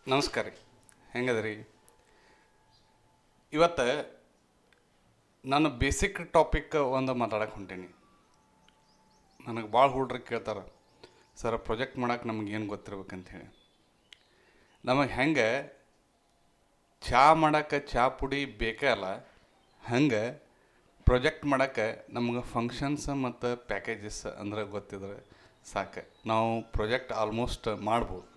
ನಮಸ್ಕಾರ ರೀ. ಹೆಂಗದ್ರಿ? ಇವತ್ತು ನಾನು ಬೇಸಿಕ್ ಟಾಪಿಕ್ ಒಂದು ಮಾತಾಡಕ್ಕೆ ಹೊಂಟೀನಿ. ನನಗೆ ಭಾಳ ಹುಡ್ರಿಗೆ ಕೇಳ್ತಾರೆ, ಸರ್ ಪ್ರೊಜೆಕ್ಟ್ ಮಾಡಕ್ಕೆ ನಮ್ಗೆ ಏನು ಗೊತ್ತಿರ್ಬೇಕಂತ ಹೇಳಿ. ನಮಗೆ ಹೆಂಗೆ ಚಹಾ ಮಾಡೋಕ್ಕೆ ಚಹಾ ಪುಡಿ ಬೇಕೇ ಅಲ್ಲ, ಹಂಗೆ ಪ್ರೊಜೆಕ್ಟ್ ಮಾಡೋಕ್ಕೆ ನಮ್ಗೆ ಫಂಕ್ಷನ್ಸ್ ಮತ್ತು ಪ್ಯಾಕೇಜಸ್ ಅಂದ್ರೆ ಗೊತ್ತಿದ್ರೆ ಸಾಕು, ನಾವು ಪ್ರೊಜೆಕ್ಟ್ ಆಲ್ಮೋಸ್ಟ್ ಮಾಡ್ಬೋದು.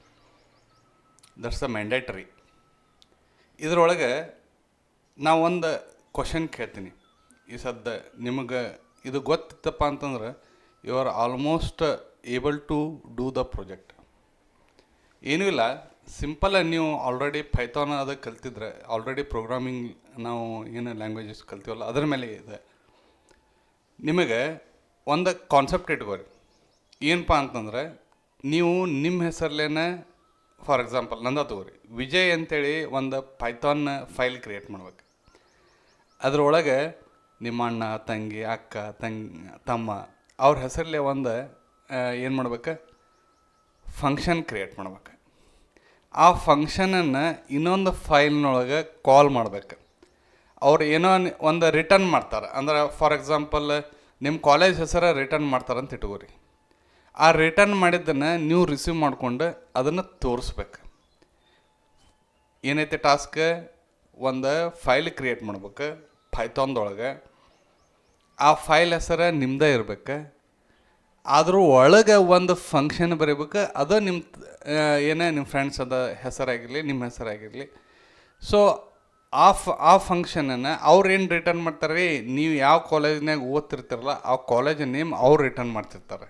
That's a mandatory. ಇದರೊಳಗೆ ನಾವು ಒಂದು ಕ್ವಶನ್ ಕೇಳ್ತೀನಿ. ಈ ಸದ್ದ ನಿಮಗೆ ಇದು ಗೊತ್ತಿತ್ತಪ್ಪ ಅಂತಂದ್ರೆ you are almost able to do the project. ಏನೂ ಇಲ್ಲ, ಸಿಂಪಲ್. ನೀವು ಆಲ್ರೆಡಿ ಪೈಥಾನ್ ಅದು ಕಲ್ತಿದ್ರೆ, ಆಲ್ರೆಡಿ ಪ್ರೋಗ್ರಾಮಿಂಗ್ ನಾವು ಏನು ಲ್ಯಾಂಗ್ವೇಜಸ್ ಕಲ್ತೀವಲ್ಲ ಅದ್ರ ಮೇಲೆ ಇದೆ. ನಿಮಗೆ ಒಂದು ಕಾನ್ಸೆಪ್ಟ್ ಇಟ್ಕೋರಿ. ಏನಪ್ಪ ಅಂತಂದ್ರೆ, ನೀವು ನಿಮ್ಮ ಹೆಸರಲ್ಲೇನೆ, ಫಾರ್ ಎಕ್ಸಾಂಪಲ್ ನಂದ ತಗೋರಿ, ವಿಜಯ್ ಅಂತೇಳಿ ಒಂದು ಪೈಥಾನ್ ಫೈಲ್ ಕ್ರಿಯೇಟ್ ಮಾಡ್ಬೇಕು. ಅದರೊಳಗೆ ನಿಮ್ಮ ಅಣ್ಣ, ತಂಗಿ, ಅಕ್ಕ, ತಮ್ಮ ಅವ್ರ ಹೆಸರಲ್ಲೇ ಒಂದು ಏನು ಮಾಡ್ಬೇಕು, ಫಂಕ್ಷನ್ ಕ್ರಿಯೇಟ್ ಮಾಡ್ಬೇಕು. ಆ ಫಂಕ್ಷನನ್ನು ಇನ್ನೊಂದು ಫೈಲ್ನೊಳಗೆ ಕಾಲ್ ಮಾಡ್ಬೇಕು. ಅವ್ರು ಏನೋ ಒಂದು ರಿಟರ್ನ್ ಮಾಡ್ತಾರೆ. ಅಂದ್ರೆ ಫಾರ್ ಎಕ್ಸಾಂಪಲ್ ನಿಮ್ಮ ಕಾಲೇಜ್ ಹೆಸರು ರಿಟರ್ನ್ ಮಾಡ್ತಾರಂತ ಇಟ್ಕೋರಿ. ಆ ರಿಟರ್ನ್ ಮಾಡಿದ್ದನ್ನು ನೀವು ರಿಸೀವ್ ಮಾಡಿಕೊಂಡು ಅದನ್ನು ತೋರಿಸ್ಬೇಕು. ಏನೈತೆ ಟಾಸ್ಕ್, ಒಂದು ಫೈಲ್ ಕ್ರಿಯೇಟ್ ಮಾಡ್ಬೇಕು ಪೈಥಾನ್ದೊಳಗೆ. ಆ ಫೈಲ್ ಹೆಸರು ನಿಮ್ಮದೇ ಇರ್ಬೇಕು. ಅದ್ರ ಒಳಗೆ ಒಂದು ಫಂಕ್ಷನ್ ಬರೀಬೇಕು. ಅದು ಏನೇ ನಿಮ್ಮ ಫ್ರೆಂಡ್ಸ್ ಅದ ಹೆಸರಾಗಿರಲಿ, ನಿಮ್ಮ ಹೆಸರಾಗಿರಲಿ. ಸೊ ಆ ಫಂಕ್ಷನನ್ನು ಅವ್ರು ಏನು ರಿಟರ್ನ್ ಮಾಡ್ತಾರೆ ರೀ, ನೀವು ಯಾವ ಕಾಲೇಜ್ನಾಗ ಓದ್ತಿರ್ತಾರಲ್ಲ ಆ ಕಾಲೇಜ್ ನೇಮ್ ಅವ್ರು ರಿಟರ್ನ್ ಮಾಡ್ತಿರ್ತಾರೆ.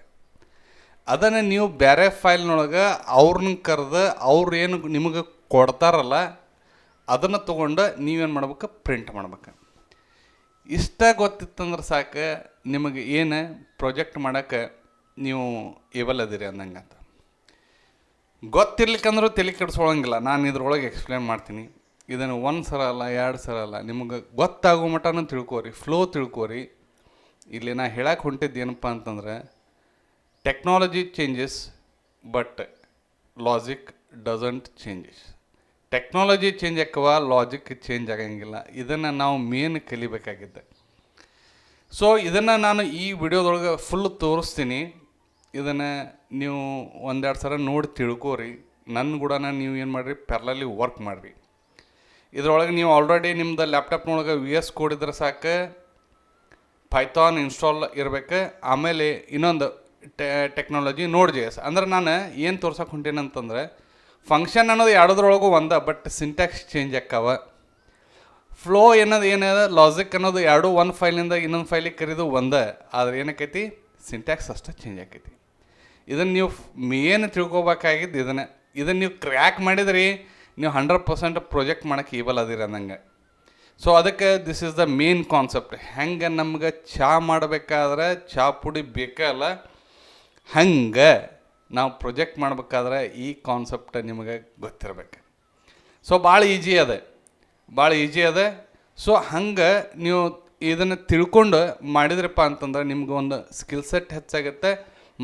ಅದನ್ನು ನೀವು ಬೇರೆ ಫೈಲ್ನೊಳಗೆ ಅವ್ರನ್ನ ಕರೆದು ಅವ್ರು ಏನು ನಿಮಗೆ ಕೊಡ್ತಾರಲ್ಲ ಅದನ್ನು ತೊಗೊಂಡು ನೀವೇನು ಮಾಡ್ಬೇಕು, ಪ್ರಿಂಟ್ ಮಾಡ್ಬೇಕು. ಇಷ್ಟ ಗೊತ್ತಿತ್ತಂದ್ರೆ ಸಾಕು, ನಿಮಗೆ ಏನು ಪ್ರೊಜೆಕ್ಟ್ ಮಾಡೋಕ್ಕೆ ನೀವು ಏಬಲ್ ಅದಿರಿ ಅಂದಂಗೆ ಅಂತ. ಗೊತ್ತಿರ್ಲಿಕ್ಕಂದ್ರೂ ತಲೆ ಕೆಡಿಸ್ಕೊಳಂಗಿಲ್ಲ. ನಾನು ಇದ್ರೊಳಗೆ ಎಕ್ಸ್ಪ್ಲೇನ್ ಮಾಡ್ತೀನಿ. ಇದನ್ನು ಒಂದು ಸಲ ಅಲ್ಲ, ಎರಡು ಸಲ ಅಲ್ಲ, ನಿಮಗೆ ಗೊತ್ತಾಗೋ ಮಟ್ಟನೂ ತಿಳ್ಕೊರಿ, ಫ್ಲೋ ತಿಳ್ಕೊರಿ. ಇಲ್ಲಿ ನಾ ಹೇಳಕ್ಕೆ ಹೊಂಟಿದ್ದು ಏನಪ್ಪ ಅಂತಂದ್ರೆ, technology changes but logic doesn't changes. Technology change ಆಕ್ಕವ, ಲಾಜಿಕ್ ಚೇಂಜ್ ಆಗಂಗಿಲ್ಲ. ಇದನ್ನು ನಾವು ಮೇನ್ ಕಲಿಬೇಕಾಗಿದೆ. ಸೊ ಇದನ್ನು ನಾನು ಈ ವಿಡಿಯೋದೊಳಗೆ ಫುಲ್ ತೋರಿಸ್ತೀನಿ. ಇದನ್ನು ನೀವು ಒಂದೆರಡು ಸಲ ನೋಡಿ ತಿಳ್ಕೊರಿ. ನನ್ನ ಕೂಡ ನೀವು ಏನು ಮಾಡಿರಿ, ಪ್ಯಾರಲಲ್ಲಿ ವರ್ಕ್ ಮಾಡಿರಿ. ಇದರೊಳಗೆ ನೀವು ಆಲ್ರೆಡಿ ನಿಮ್ದು ಲ್ಯಾಪ್ಟಾಪ್ನೊಳಗೆ VS ಕೋಡ್ ಇದ್ರೆ ಸಾಕು, ಪೈಥಾನ್ ಇನ್ಸ್ಟಾಲ್ ಇರಬೇಕು. ಆಮೇಲೆ ಇನ್ನೊಂದು ಟೆಕ್ನಾಲಜಿ Node.js. ಅಂದ್ರೆ ನಾನು ಏನು ತೋರ್ಸಕ್ಕೆ ಹೊಂಟೇನೆ ಅಂತಂದರೆ, ಫಂಕ್ಷನ್ ಅನ್ನೋದು ಎರಡದ್ರೊಳಗೂ ಒಂದ, ಬಟ್ ಸಿಂಟ್ಯಾಕ್ಸ್ ಚೇಂಜ್ ಆಕ್ಕವ. ಫ್ಲೋ ಅನ್ನೋದು ಏನಿದೆ, ಲಾಜಿಕ್ ಅನ್ನೋದು ಎರಡೂ ಒಂದು ಫೈಲಿಂದ ಇನ್ನೊಂದು ಫೈಲಿಗೆ ಕರೀದು ಒಂದೇ, ಆದರೆ ಏನಕ್ಕೈತಿ, ಸಿಂಟ್ಯಾಕ್ಸ್ ಅಷ್ಟೇ ಚೇಂಜ್ ಆಕೈತಿ. ಇದನ್ನು ನೀವು ಮೇನ್ ತಿಳ್ಕೊಬೇಕಾಗಿದ್ದು ಇದನ್ನು ನೀವು ಕ್ರ್ಯಾಕ್ ಮಾಡಿದ್ರಿ, ನೀವು 100% ಪ್ರೊಜೆಕ್ಟ್ ಮಾಡೋಕ್ಕೆ ಏಬಲ್ ಅದಿರಿ ಅಂದಂಗೆ. ಸೊ ಅದಕ್ಕೆ this is the main concept. ಹೆಂಗೆ ನಮ್ಗೆ ಚಹಾ ಮಾಡಬೇಕಾದ್ರೆ ಚಹಾ ಪುಡಿ ಬೇಕೇ ಅಲ್ಲ, ಹಂಗೆ ನಾವು ಪ್ರೊಜೆಕ್ಟ್ ಮಾಡ್ಬೇಕಾದ್ರೆ ಈ ಕಾನ್ಸೆಪ್ಟ್ ನಿಮಗೆ ಗೊತ್ತಿರಬೇಕು. ಸೊ ಭಾಳ ಈಜಿ ಅದ. ಸೊ ಹಂಗೆ ನೀವು ಇದನ್ನು ತಿಳ್ಕೊಂಡು ಮಾಡಿದ್ರಪ್ಪ ಅಂತಂದ್ರೆ ನಿಮ್ಗೆ ಒಂದು ಸ್ಕಿಲ್ ಸೆಟ್ ಹೆಚ್ಚಾಗುತ್ತೆ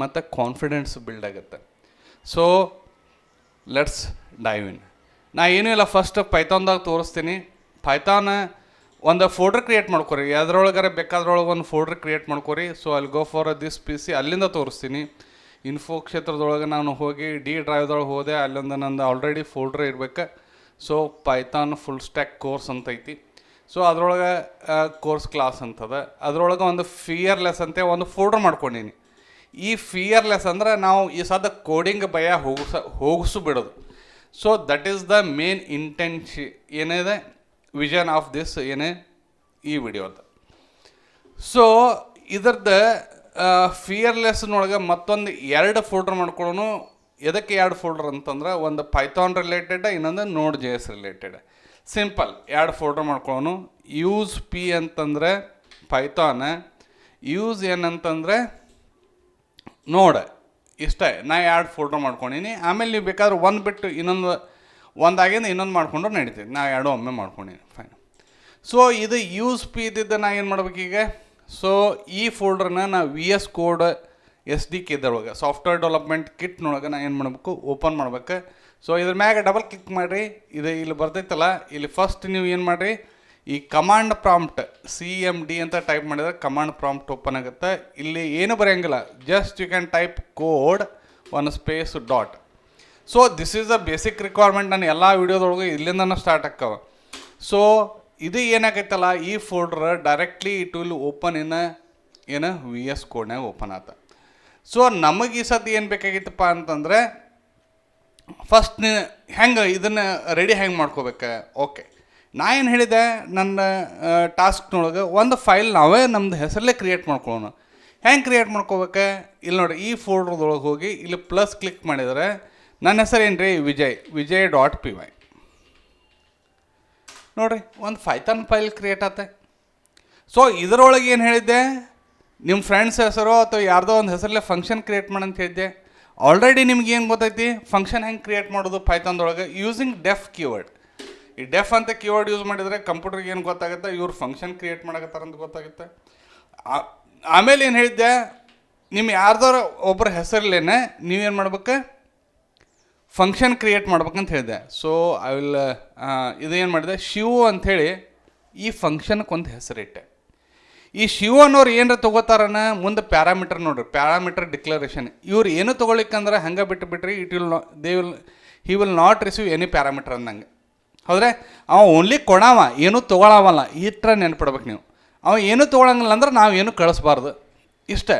ಮತ್ತು ಕಾನ್ಫಿಡೆನ್ಸ್ ಬಿಲ್ಡ್ ಆಗುತ್ತೆ. ಸೊ ಲೆಟ್ಸ್ ಡೈವ್ ಇನ್. ನಾ ಏನೂ ಇಲ್ಲ, ಫಸ್ಟ್ ಪೈಥಾನ್ದಾಗ ತೋರಿಸ್ತೀನಿ. ಪೈಥಾನ್ ಒಂದು ಫೋಲ್ಡರ್ ಕ್ರಿಯೇಟ್ ಮಾಡ್ಕೊರಿ. ಅದರೊಳಗಾರೆ ಬೇಕಾದ್ರೊಳಗೆ ಒಂದು ಫೋಲ್ಡರ್ ಕ್ರಿಯೇಟ್ ಮಾಡ್ಕೊರಿ. ಸೊ ಅಲ್ಲಿ ಗೋ ಫಾರ್ ದಿಸ್ PC. ಅಲ್ಲಿಂದ ತೋರಿಸ್ತೀನಿ. ಇನ್ಫೋ ಕ್ಷೇತ್ರದೊಳಗೆ ನಾನು ಹೋಗಿ D ಡ್ರೈವ್ದೊಳಗೆ ಹೋದೆ. ಅಲ್ಲೊಂದು ನಂದು ಆಲ್ರೆಡಿ ಫೋಲ್ಡ್ರ್ ಇರ್ಬೇಕು. So Python full stack course ಅಂತ ಐತಿ. ಸೊ ಅದರೊಳಗೆ ಕೋರ್ಸ್ ಕ್ಲಾಸ್ ಅಂತದ. ಅದರೊಳಗೆ ಒಂದು ಫಿಯರ್ಲೆಸ್ ಅಂತ ಒಂದು ಫೋಲ್ಡರ್ ಮಾಡ್ಕೊಂಡೀನಿ. ಈ ಫಿಯರ್ಲೆಸ್ ಅಂದ್ರೆ ನಾವು ಈ ಸದ ಕೋಡಿಂಗ್ ಭಯ ಹೋಗಿಸು ಬಿಡೋದು. So that is the main ಏನಿದೆ ವಿಷನ್ ಆಫ್ ದಿಸ್ ಈ ವಿಡಿಯೋದ. ಸೊ ಇದ್ರದ್ದು ಫಿಯರ್ಲೆಸ್ನೊಳಗೆ ಮತ್ತೊಂದು 2 ಫೋಲ್ಡರ್ ಮಾಡ್ಕೊಳ್ಳೋನು. ಎದಕ್ಕೆ 2 ಫೋಲ್ಡರ್ ಅಂತಂದ್ರೆ, ಒಂದು ಪೈಥಾನ್ ರಿಲೇಟೆಡ್, ಇನ್ನೊಂದು Node.js ರಿಲೇಟೆಡ್. ಸಿಂಪಲ್ 2 ಫೋಲ್ಡರ್ ಮಾಡ್ಕೊಳ್ಳೋನು. ಯೂಸ್ P ಅಂತಂದರೆ ಪೈಥಾನ್, ಯೂಸ್ N ಅಂತಂದರೆ ನೋಡ್. ಇಷ್ಟೇ, ನಾ 2 ಫೋಲ್ಡರ್ ಮಾಡ್ಕೊಂಡೀನಿ. ಆಮೇಲೆ ನೀವು ಬೇಕಾದ್ರೆ ಒಂದು ಬಿಟ್ಟು ಒಂದಾಗಿಂದ ಇನ್ನೊಂದು ಮಾಡ್ಕೊಂಡ್ರೆ ನಡೀತೀವಿ. ನಾ 2 ಒಮ್ಮೆ ಮಾಡ್ಕೊಂಡೀನಿ, ಫೈನ್. ಸೊ ಇದು ಯೂಸ್ P ಇದ್ದಿದ್ದು ನಾ ಏನು ಮಾಡ್ಬೇಕೀಗ, ಸೊ ಈ ಫೋಲ್ಡರ್ನ ನಾ VS ಕೋಡ್ SDK ಇದ್ರೊಳಗೆ, ಸಾಫ್ಟ್ವೇರ್ ಡೆವಲಪ್ಮೆಂಟ್ ಕಿಟ್ನೊಳಗೆ ನಾ ಏನು ಮಾಡಬೇಕು, ಓಪನ್ ಮಾಡ್ಬೇಕು. ಸೊ ಇದ್ರ ಮ್ಯಾಗ ಡಬಲ್ ಕ್ಲಿಕ್ ಮಾಡಿರಿ, ಇದು ಇಲ್ಲಿ ಬರ್ತೈತಲ್ಲ, ಇಲ್ಲಿ ಫಸ್ಟ್ ನೀವು ಏನು ಮಾಡಿರಿ, ಈ ಕಮಾಂಡ್ ಪ್ರಾಂಪ್ಟ್ CMD ಅಂತ ಟೈಪ್ ಮಾಡಿದ್ರೆ ಕಮಾಂಡ್ ಪ್ರಾಂಪ್ಟ್ ಓಪನ್ ಆಗುತ್ತೆ. ಇಲ್ಲಿ ಏನು ಬರೆಯಂಗಿಲ್ಲ, just you can type code one space dot. So this is the basic requirement. ನಾನು ಎಲ್ಲ ವೀಡಿಯೋದೊಳಗೆ ಇಲ್ಲಿಂದನೂ ಸ್ಟಾರ್ಟ್ ಆಕ್ಕವ. ಸೊ ಇದು ಏನಾಗೈತಲ್ಲ, ಈ folder directly it will open ಏನು VS ಕೋಡ್ನಾಗ ಓಪನ್ ಆತ. ಸೊ ನಮಗೆ ಈ ಸತಿ ಏನು ಬೇಕಾಗಿತ್ತಪ್ಪ ಅಂತಂದರೆ, ಫಸ್ಟ್ ಹೆಂಗೆ ಇದನ್ನು ರೆಡಿ ಹೆಂಗೆ ಮಾಡ್ಕೋಬೇಕು. ಓಕೆ, ನಾ ಏನು ಹೇಳಿದೆ, ನನ್ನ ಟಾಸ್ಕ್ನೊಳಗೆ ಒಂದು ಫೈಲ್ ನಾವೇ ನಮ್ಮದು ಹೆಸರಲ್ಲೇ ಕ್ರಿಯೇಟ್ ಮಾಡ್ಕೊಳ್ಳೋಣ. ಹೆಂಗೆ ಕ್ರಿಯೇಟ್ ಮಾಡ್ಕೋಬೇಕು, ಇಲ್ಲಿ ನೋಡಿ, ಈ ಫೋಲ್ಡರ್ದೊಳಗೆ ಹೋಗಿ ಇಲ್ಲಿ ಪ್ಲಸ್ ಕ್ಲಿಕ್ ಮಾಡಿದರೆ ನನ್ನ ಹೆಸರು ಏನು ರೀ, ವಿಜಯ್.py. ನೋಡಿರಿ, ಒಂದು ಪೈಥಾನ್ ಫೈಲ್ ಕ್ರಿಯೇಟ್ ಆತ. ಸೊ ಇದರೊಳಗೆ ಏನು ಹೇಳಿದ್ದೆ, ನಿಮ್ಮ ಫ್ರೆಂಡ್ಸ್ ಹೆಸರು ಅಥವಾ ಯಾರ್ದೋ ಒಂದು ಹೆಸರಲ್ಲೇ ಫಂಕ್ಷನ್ ಕ್ರಿಯೇಟ್ ಮಾಡಂತ ಹೇಳಿದ್ದೆ. ಆಲ್ರೆಡಿ ನಿಮ್ಗೆ ಏನು ಗೊತ್ತೈತಿ ಫಂಕ್ಷನ್ ಹೆಂಗೆ ಕ್ರಿಯೇಟ್ ಮಾಡೋದು ಪೈಥಾನ್ದೊಳಗೆ, ಯೂಸಿಂಗ್ ಡೆಫ್ ಕೀವರ್ಡ್. ಈ ಡೆಫ್ ಅಂತ ಕೀವರ್ಡ್ ಯೂಸ್ ಮಾಡಿದರೆ ಕಂಪ್ಯೂಟರ್ಗೆ ಏನು ಗೊತ್ತಾಗುತ್ತೆ, ಇವ್ರು ಫಂಕ್ಷನ್ ಕ್ರಿಯೇಟ್ ಮಾಡಕತ್ತಾರಂತ ಗೊತ್ತಾಗುತ್ತೆ. ಆಮೇಲೆ ಏನು ಹೇಳಿದ್ದೆ, ನಿಮ್ಮ ಯಾರ್ದಾರ ಒಬ್ಬರ ಹೆಸರಲ್ಲೇನೆ ನೀವೇನು ಮಾಡ್ಬೇಕು, ಫಂಕ್ಷನ್ ಕ್ರಿಯೇಟ್ ಮಾಡ್ಬೇಕಂತ ಹೇಳಿದೆ. ಸೊ ಐ ವಿಲ್ ಇದೇನು ಮಾಡಿದೆ, ಶಿವು ಅಂಥೇಳಿ ಈ ಫಂಕ್ಷನ್ಗೆ ಒಂದು ಹೆಸರಿಟ್ಟೆ. ಈ ಶಿವು ಅನ್ನೋರು ಏನರ ತೊಗೋತಾರನ ಮುಂದೆ ಪ್ಯಾರಾಮೀಟರ್ ನೋಡ್ರಿ, ಪ್ಯಾರಾಮೀಟರ್ ಡಿಕ್ಲರೇಷನ್. ಇವ್ರು ಏನು ತೊಗೊಳಿಕ್ಕಂದ್ರೆ ಹಂಗೆ ಬಿಟ್ರಿ, he will not receive any parameter ಅಂದಂಗೆ. ಹೌದ್ರೆ, ಅವ ಓನ್ಲಿ ಕೊಡವ, ಏನೂ ತೊಗೊಳವಲ್ಲ. ಈ ಥರ ನೆನ್ಪಿಡ್ಬೇಕು ನೀವು. ಅವ ಏನೂ ತೊಗೊಳಂಗಿಲ್ಲ ಅಂದ್ರೆ ನಾವು ಏನೂ ಕಳಿಸ್ಬಾರ್ದು, ಇಷ್ಟೇ.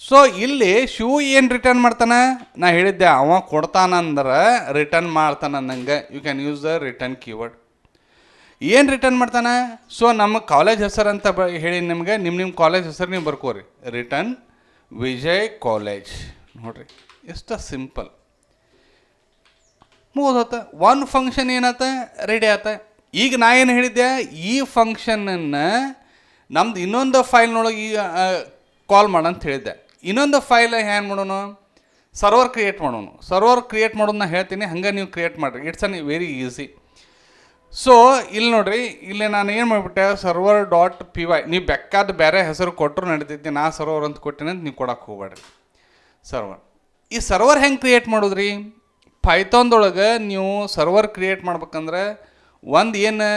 ಸೊ ಇಲ್ಲಿ ಶಿವು ಏನು ರಿಟರ್ನ್ ಮಾಡ್ತಾನೆ, ನಾ ಹೇಳಿದ್ದೆ ಅವ ಕೊಡ್ತಾನಂದ್ರೆ ರಿಟರ್ನ್ ಮಾಡ್ತಾನೆ ಅಂದಂಗೆ. You can use the return keyword. ಏನು ರಿಟರ್ನ್ ಮಾಡ್ತಾನೆ, ಸೊ ನಮ್ಮ ಕಾಲೇಜ್ ಹೆಸರು ಅಂತ ಹೇಳಿ ನಿಮ್ಗೆ ನಿಮ್ಮ ಕಾಲೇಜ್ ಹೆಸರು ನೀವು ಬರ್ಕೋರಿ, ರಿಟರ್ನ್ ವಿಜಯ್ ಕಾಲೇಜ್. ನೋಡಿರಿ, ಎಷ್ಟು ಸಿಂಪಲ್ ಮುಗಿದೋತ. ಒಂದು ಫಂಕ್ಷನ್ ಏನಾತ, ರೆಡಿ ಆತ. ಈಗ ನಾ ಏನು ಹೇಳಿದ್ದೆ, ಈ ಫಂಕ್ಷನನ್ನು ನಮ್ದು ಇನ್ನೊಂದು ಫೈಲ್ನೊಳಗೆ ಈಗ ಕಾಲ್ ಮಾಡಂತ ಹೇಳಿದ್ದೆ. ಇನ್ನೊಂದು ಫೈಲ್ ಹ್ಯಾಂಗ್ ಮಾಡೋಣ, ಸರ್ವರ್ ಕ್ರಿಯೇಟ್ ಮಾಡೋಣ. ಸರ್ವರ್ ಕ್ರಿಯೇಟ್ ಮಾಡೋದನ್ನ ಹೇಳ್ತೀನಿ, ಹಂಗೆ ನೀವು ಕ್ರಿಯೇಟ್ ಮಾಡಿರಿ. It's an very easy. So ಇಲ್ಲಿ ನೋಡಿರಿ, ಇಲ್ಲಿ ನಾನು ಏನು ಮಾಡಿಬಿಟ್ಟೆ, ಸರ್ವರ್.py. ನೀವು ಬೇಕಾದ ಬೇರೆ ಹೆಸರು ಕೊಟ್ಟರು ನಡೀತೈತಿ, ನಾ ಸರ್ವರ್ ಅಂತ ಕೊಟ್ಟಿನಿ ಅಂತ ನೀವು ಕೊಡಕ್ಕೆ ಹೋಗ್ಬೇಡ್ರಿ. ಸರ್ವರ್, ಈ ಸರ್ವರ್ ಹೆಂಗೆ ಕ್ರಿಯೇಟ್ ಮಾಡೋದ್ರಿ, ಪೈಥಾನ್ದೊಳಗೆ ನೀವು ಸರ್ವರ್ ಕ್ರಿಯೇಟ್ ಮಾಡ್ಬೇಕಂದ್ರೆ ಒಂದು ಏನು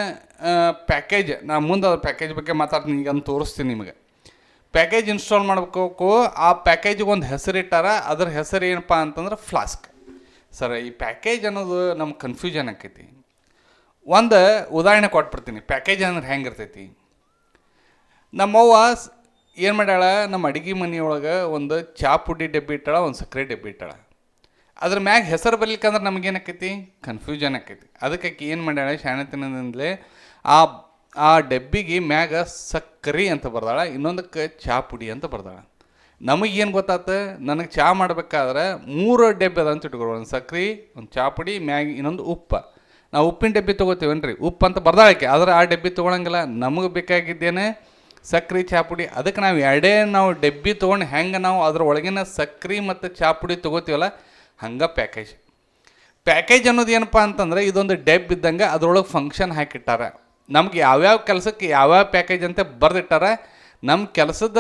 ಪ್ಯಾಕೇಜ್, ನಾ ಮುಂದೆ ಅದ್ರ ಪ್ಯಾಕೇಜ್ ಬಗ್ಗೆ ಮಾತಾಡ್ತೀನಿ, ಈಗ ಅಂತ ತೋರಿಸ್ತೀನಿ ನಿಮಗೆ. ಪ್ಯಾಕೇಜ್ ಇನ್ಸ್ಟಾಲ್ ಮಾಡ್ಬೇಕು. ಆ ಪ್ಯಾಕೇಜಿಗೆ ಒಂದು ಹೆಸರಿಟ್ಟಾರ, ಅದ್ರ ಹೆಸರು ಏನಪ್ಪ ಅಂತಂದ್ರೆ ಫ್ಲಾಸ್ಕ್. ಸರ್, ಈ ಪ್ಯಾಕೇಜ್ ಅನ್ನೋದು ನಮ್ಗೆ ಕನ್ಫ್ಯೂಷನ್ ಆಕೈತಿ. ಒಂದು ಉದಾಹರಣೆ ಕೊಟ್ಬಿಡ್ತೀನಿ, ಪ್ಯಾಕೇಜ್ ಅಂದ್ರೆ ಹೆಂಗೆ ಇರ್ತೈತಿ. ನಮ್ಮವ್ವ ಏನು ಮಾಡ್ಯಾಳ, ನಮ್ಮ ಅಡುಗೆ ಮನೆಯೊಳಗೆ ಒಂದು ಚಾ ಪುಡಿ ಡಬ್ಬಿ ಇಟ್ಟಾಳ, ಒಂದು ಸಕ್ಕರೆ ಡಬ್ಬಿ ಇಟ್ಟಾಳ. ಅದ್ರ ಮ್ಯಾಗ ಹೆಸರು ಬರ್ಲಿಕ್ಕಂದ್ರೆ ನಮಗೇನಾಕೈತಿ, ಕನ್ಫ್ಯೂಷನ್ ಆಕೈತಿ. ಅದಕ್ಕೆ ಏನು ಮಾಡ್ಯಾಳ, ಶಾಣೆತನದಿಂದಲೇ ಆ ಡಬ್ಬಿಗೆ ಮ್ಯಾಗ ಸಕ್ಕರೆ ಅಂತ ಬರ್ದಾಳ, ಇನ್ನೊಂದಕ್ಕೆ ಚಾ ಪುಡಿ ಅಂತ ಬರ್ದಾಳ. ನಮಗೇನು ಗೊತ್ತಾತ, ನನಗೆ ಚಾ ಮಾಡಬೇಕಾದ್ರೆ 3 ಡಬ್ಬಿ ಅದ ಅಂತ ಇಟ್ಕೊಳ್ಳೋ, ಒಂದು ಸಕ್ಕರೆ, ಒಂದು ಚಾ ಪುಡಿ, ಮ್ಯಾಗ ಇನ್ನೊಂದು ಉಪ್ಪು. ನಾವು ಉಪ್ಪಿನ ಡಬ್ಬಿ ತೊಗೋತೀವೇನ್ರಿ, ಉಪ್ಪು ಅಂತ ಬರ್ದಾಳಕ್ಕೆ, ಆದರೆ ಆ ಡಬ್ಬಿ ತೊಗೊಳಂಗಿಲ್ಲ. ನಮಗೆ ಬೇಕಾಗಿದ್ದೇನೆ ಸಕ್ರೆ ಚಾ ಪುಡಿ. ಅದಕ್ಕೆ ನಾವು ಡಬ್ಬಿ ತೊಗೊಂಡು ಹೆಂಗೆ ನಾವು ಅದ್ರ ಒಳಗಿನ ಸಕ್ರೆ ಮತ್ತು ಚಾ ಪುಡಿ ತೊಗೋತೀವಲ್ಲ, ಹಂಗೆ ಪ್ಯಾಕೇಜ್ ಅನ್ನೋದು ಏನಪ್ಪ ಅಂತಂದ್ರೆ, ಇದೊಂದು ಡೆಬ್ ಇದ್ದಂಗೆ ಅದ್ರೊಳಗೆ ಫಂಕ್ಷನ್ ಹಾಕಿಟ್ಟಾರ. ನಮ್ಗೆ ಯಾವ್ಯಾವ ಕೆಲಸಕ್ಕೆ ಯಾವ್ಯಾವ ಪ್ಯಾಕೇಜ್ ಅಂತ ಬರೆದಿಟ್ಟಾರ. ನಮ್ಮ ಕೆಲಸದ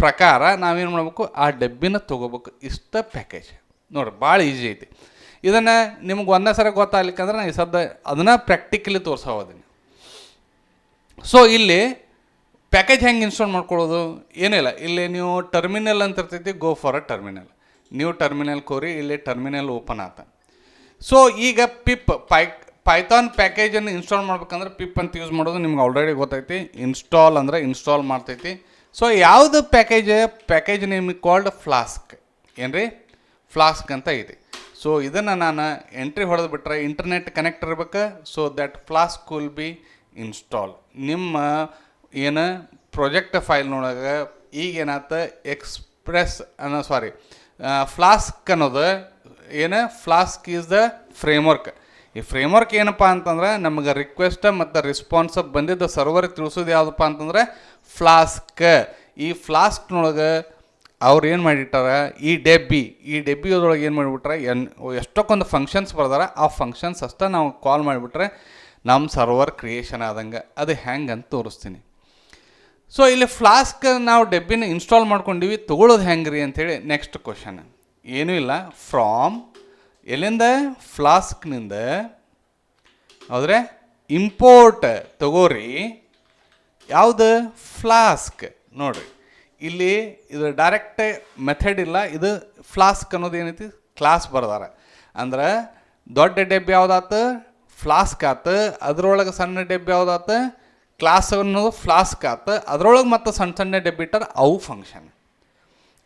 ಪ್ರಕಾರ ನಾವೇನು ಮಾಡ್ಬೇಕು, ಆ ಡಬ್ಬಿನ ತೊಗೋಬೇಕು. ಇಷ್ಟ ಪ್ಯಾಕೇಜ್ ನೋಡ್ರಿ, ಭಾಳ ಈಸಿ ಐತಿ. ಇದನ್ನು ನಿಮ್ಗೆ ಒಂದೇ ಸರಿ ಗೊತ್ತಾಗ್ಲಿಕ್ಕಂದ್ರೆ ನಾನು ಈ ಸದ್ಯ ಅದನ್ನು ಪ್ರಾಕ್ಟಿಕಲಿ ತೋರಿಸೋದೀನಿ. ಸೊ ಇಲ್ಲಿ ಪ್ಯಾಕೇಜ್ ಹೆಂಗೆ ಇನ್ಸ್ಟಾಲ್ ಮಾಡ್ಕೊಳ್ಳೋದು, ಏನಿಲ್ಲ. ಇಲ್ಲಿ ನೀವು ಟರ್ಮಿನಲ್ ಅಂತ ಇರ್ತೈತಿ, ಗೋ ಫಾರ್ ಅ ಟರ್ಮಿನಲ್. ನೀವು ಟರ್ಮಿನಲ್ ಕೋರಿ, ಇಲ್ಲಿ ಟರ್ಮಿನಲ್ ಓಪನ್ ಆತ. ಸೊ ಈಗ ಪೈಥಾನ್ ಪ್ಯಾಕೇಜನ್ನು ಇನ್ಸ್ಟಾಲ್ ಮಾಡ್ಬೇಕಂದ್ರೆ ಪಿಪ್ ಅಂತ ಯೂಸ್ ಮಾಡೋದು ನಿಮ್ಗೆ ಆಲ್ರೆಡಿ ಗೊತ್ತೈತಿ. ಇನ್ಸ್ಟಾಲ್ ಅಂದರೆ ಇನ್ಸ್ಟಾಲ್ ಮಾಡ್ತೈತಿ. ಸೊ ಯಾವುದು ಪ್ಯಾಕೇಜ್ ನೇಮ್ ಕಾಲ್ಡ್ ಫ್ಲಾಸ್ಕ್, ಏನು ರೀ, ಫ್ಲಾಸ್ಕ್ ಅಂತ ಐತಿ. ಸೊ ಇದನ್ನು ನಾನು ಎಂಟ್ರಿ ಹೊಡೆದು ಬಿಟ್ರೆ ಇಂಟರ್ನೆಟ್ ಕನೆಕ್ಟ್ ಇರ್ಬೇಕು. So that flask will be install. ನಿಮ್ಮ ಏನು ಪ್ರಾಜೆಕ್ಟ್ ಫೈಲ್ನೊಳಗೆ ಈಗೇನಾತ ಫ್ಲಾಸ್ಕ್ ಅನ್ನೋದು ಏನು, ಫ್ಲಾಸ್ಕ್ ಈಸ್ ದ ಫ್ರೇಮ್ವರ್ಕ್. ಈ ಫ್ರೇಮ್ವರ್ಕ್ ಏನಪ್ಪ ಅಂತಂದ್ರೆ, ನಮಗೆ ರಿಕ್ವೆಸ್ಟ್ ಮತ್ತು ರೆಸ್ಪಾನ್ಸ್ ಬಂದಿದ್ದ ಸರ್ವರಿಗೆ ತಿಳಿಸೋದು ಯಾವುದಪ್ಪ ಅಂತಂದ್ರೆ ಫ್ಲಾಸ್ಕ್. ಈ ಫ್ಲಾಸ್ಕ್ನೊಳಗೆ ಅವ್ರು ಏನು ಮಾಡಿಟ್ಟಾರ, ಈ ಡೆಬ್ಬಿಯೊಳಗೆ ಏನು ಮಾಡಿಬಿಟ್ರೆ, ಎಷ್ಟೊಂದು ಫಂಕ್ಷನ್ಸ್ ಬರ್ದಾರ. ಆ ಫಂಕ್ಷನ್ಸ್ ಅಷ್ಟೇ ನಾವು ಕಾಲ್ ಮಾಡಿಬಿಟ್ರೆ ನಮ್ಮ ಸರ್ವರ್ ಕ್ರಿಯೇಷನ್ ಆದಂಗೆ. ಅದು ಹೆಂಗೆ ಅಂತ ತೋರಿಸ್ತೀನಿ. ಸೊ ಇಲ್ಲಿ ಫ್ಲಾಸ್ಕ್ ನಾವು ಡೆಬ್ಬಿನ ಇನ್ಸ್ಟಾಲ್ ಮಾಡ್ಕೊಂಡಿವಿ, ತೊಗೊಳ್ಳೋದು ಹೆಂಗೆ ರೀ ಅಂಥೇಳಿ ನೆಕ್ಸ್ಟ್ ಕ್ವಶನ್. ಏನೂ ಇಲ್ಲ, ಫ್ರಾಮ್ ಎಲ್ಲಿಂದ ಫ್ಲಾಸ್ಕ್ನಿಂದ ಹೌದ್ರೆ ಇಂಪೋರ್ಟ್ ತಗೋರಿ. ಯಾವುದು ಫ್ಲಾಸ್ಕ್ ನೋಡಿರಿ ಇಲ್ಲಿ ಇದು ಡೈರೆಕ್ಟ್ ಮೆಥಡ್ ಇಲ್ಲ, ಇದು ಫ್ಲಾಸ್ಕ್ ಅನ್ನೋದು ಏನೈತಿ ಕ್ಲಾಸ್ ಬರ್ದಾರ. ಅಂದ್ರೆ ದೊಡ್ಡ ಡಬ್ಬಿ ಯಾವುದಾತು ಫ್ಲಾಸ್ಕ್ ಆತು, ಅದ್ರೊಳಗೆ ಸಣ್ಣ ಡಬ್ಬಿ ಯಾವುದಾತು ಕ್ಲಾಸ್ ಅನ್ನೋದು ಫ್ಲಾಸ್ಕ್ ಆತು, ಅದ್ರೊಳಗೆ ಮತ್ತು ಸಣ್ಣ ಸಣ್ಣ ಡಬ್ಬಿ ಇಟ್ಟಾರ ಅವು ಫಂಕ್ಷನ್.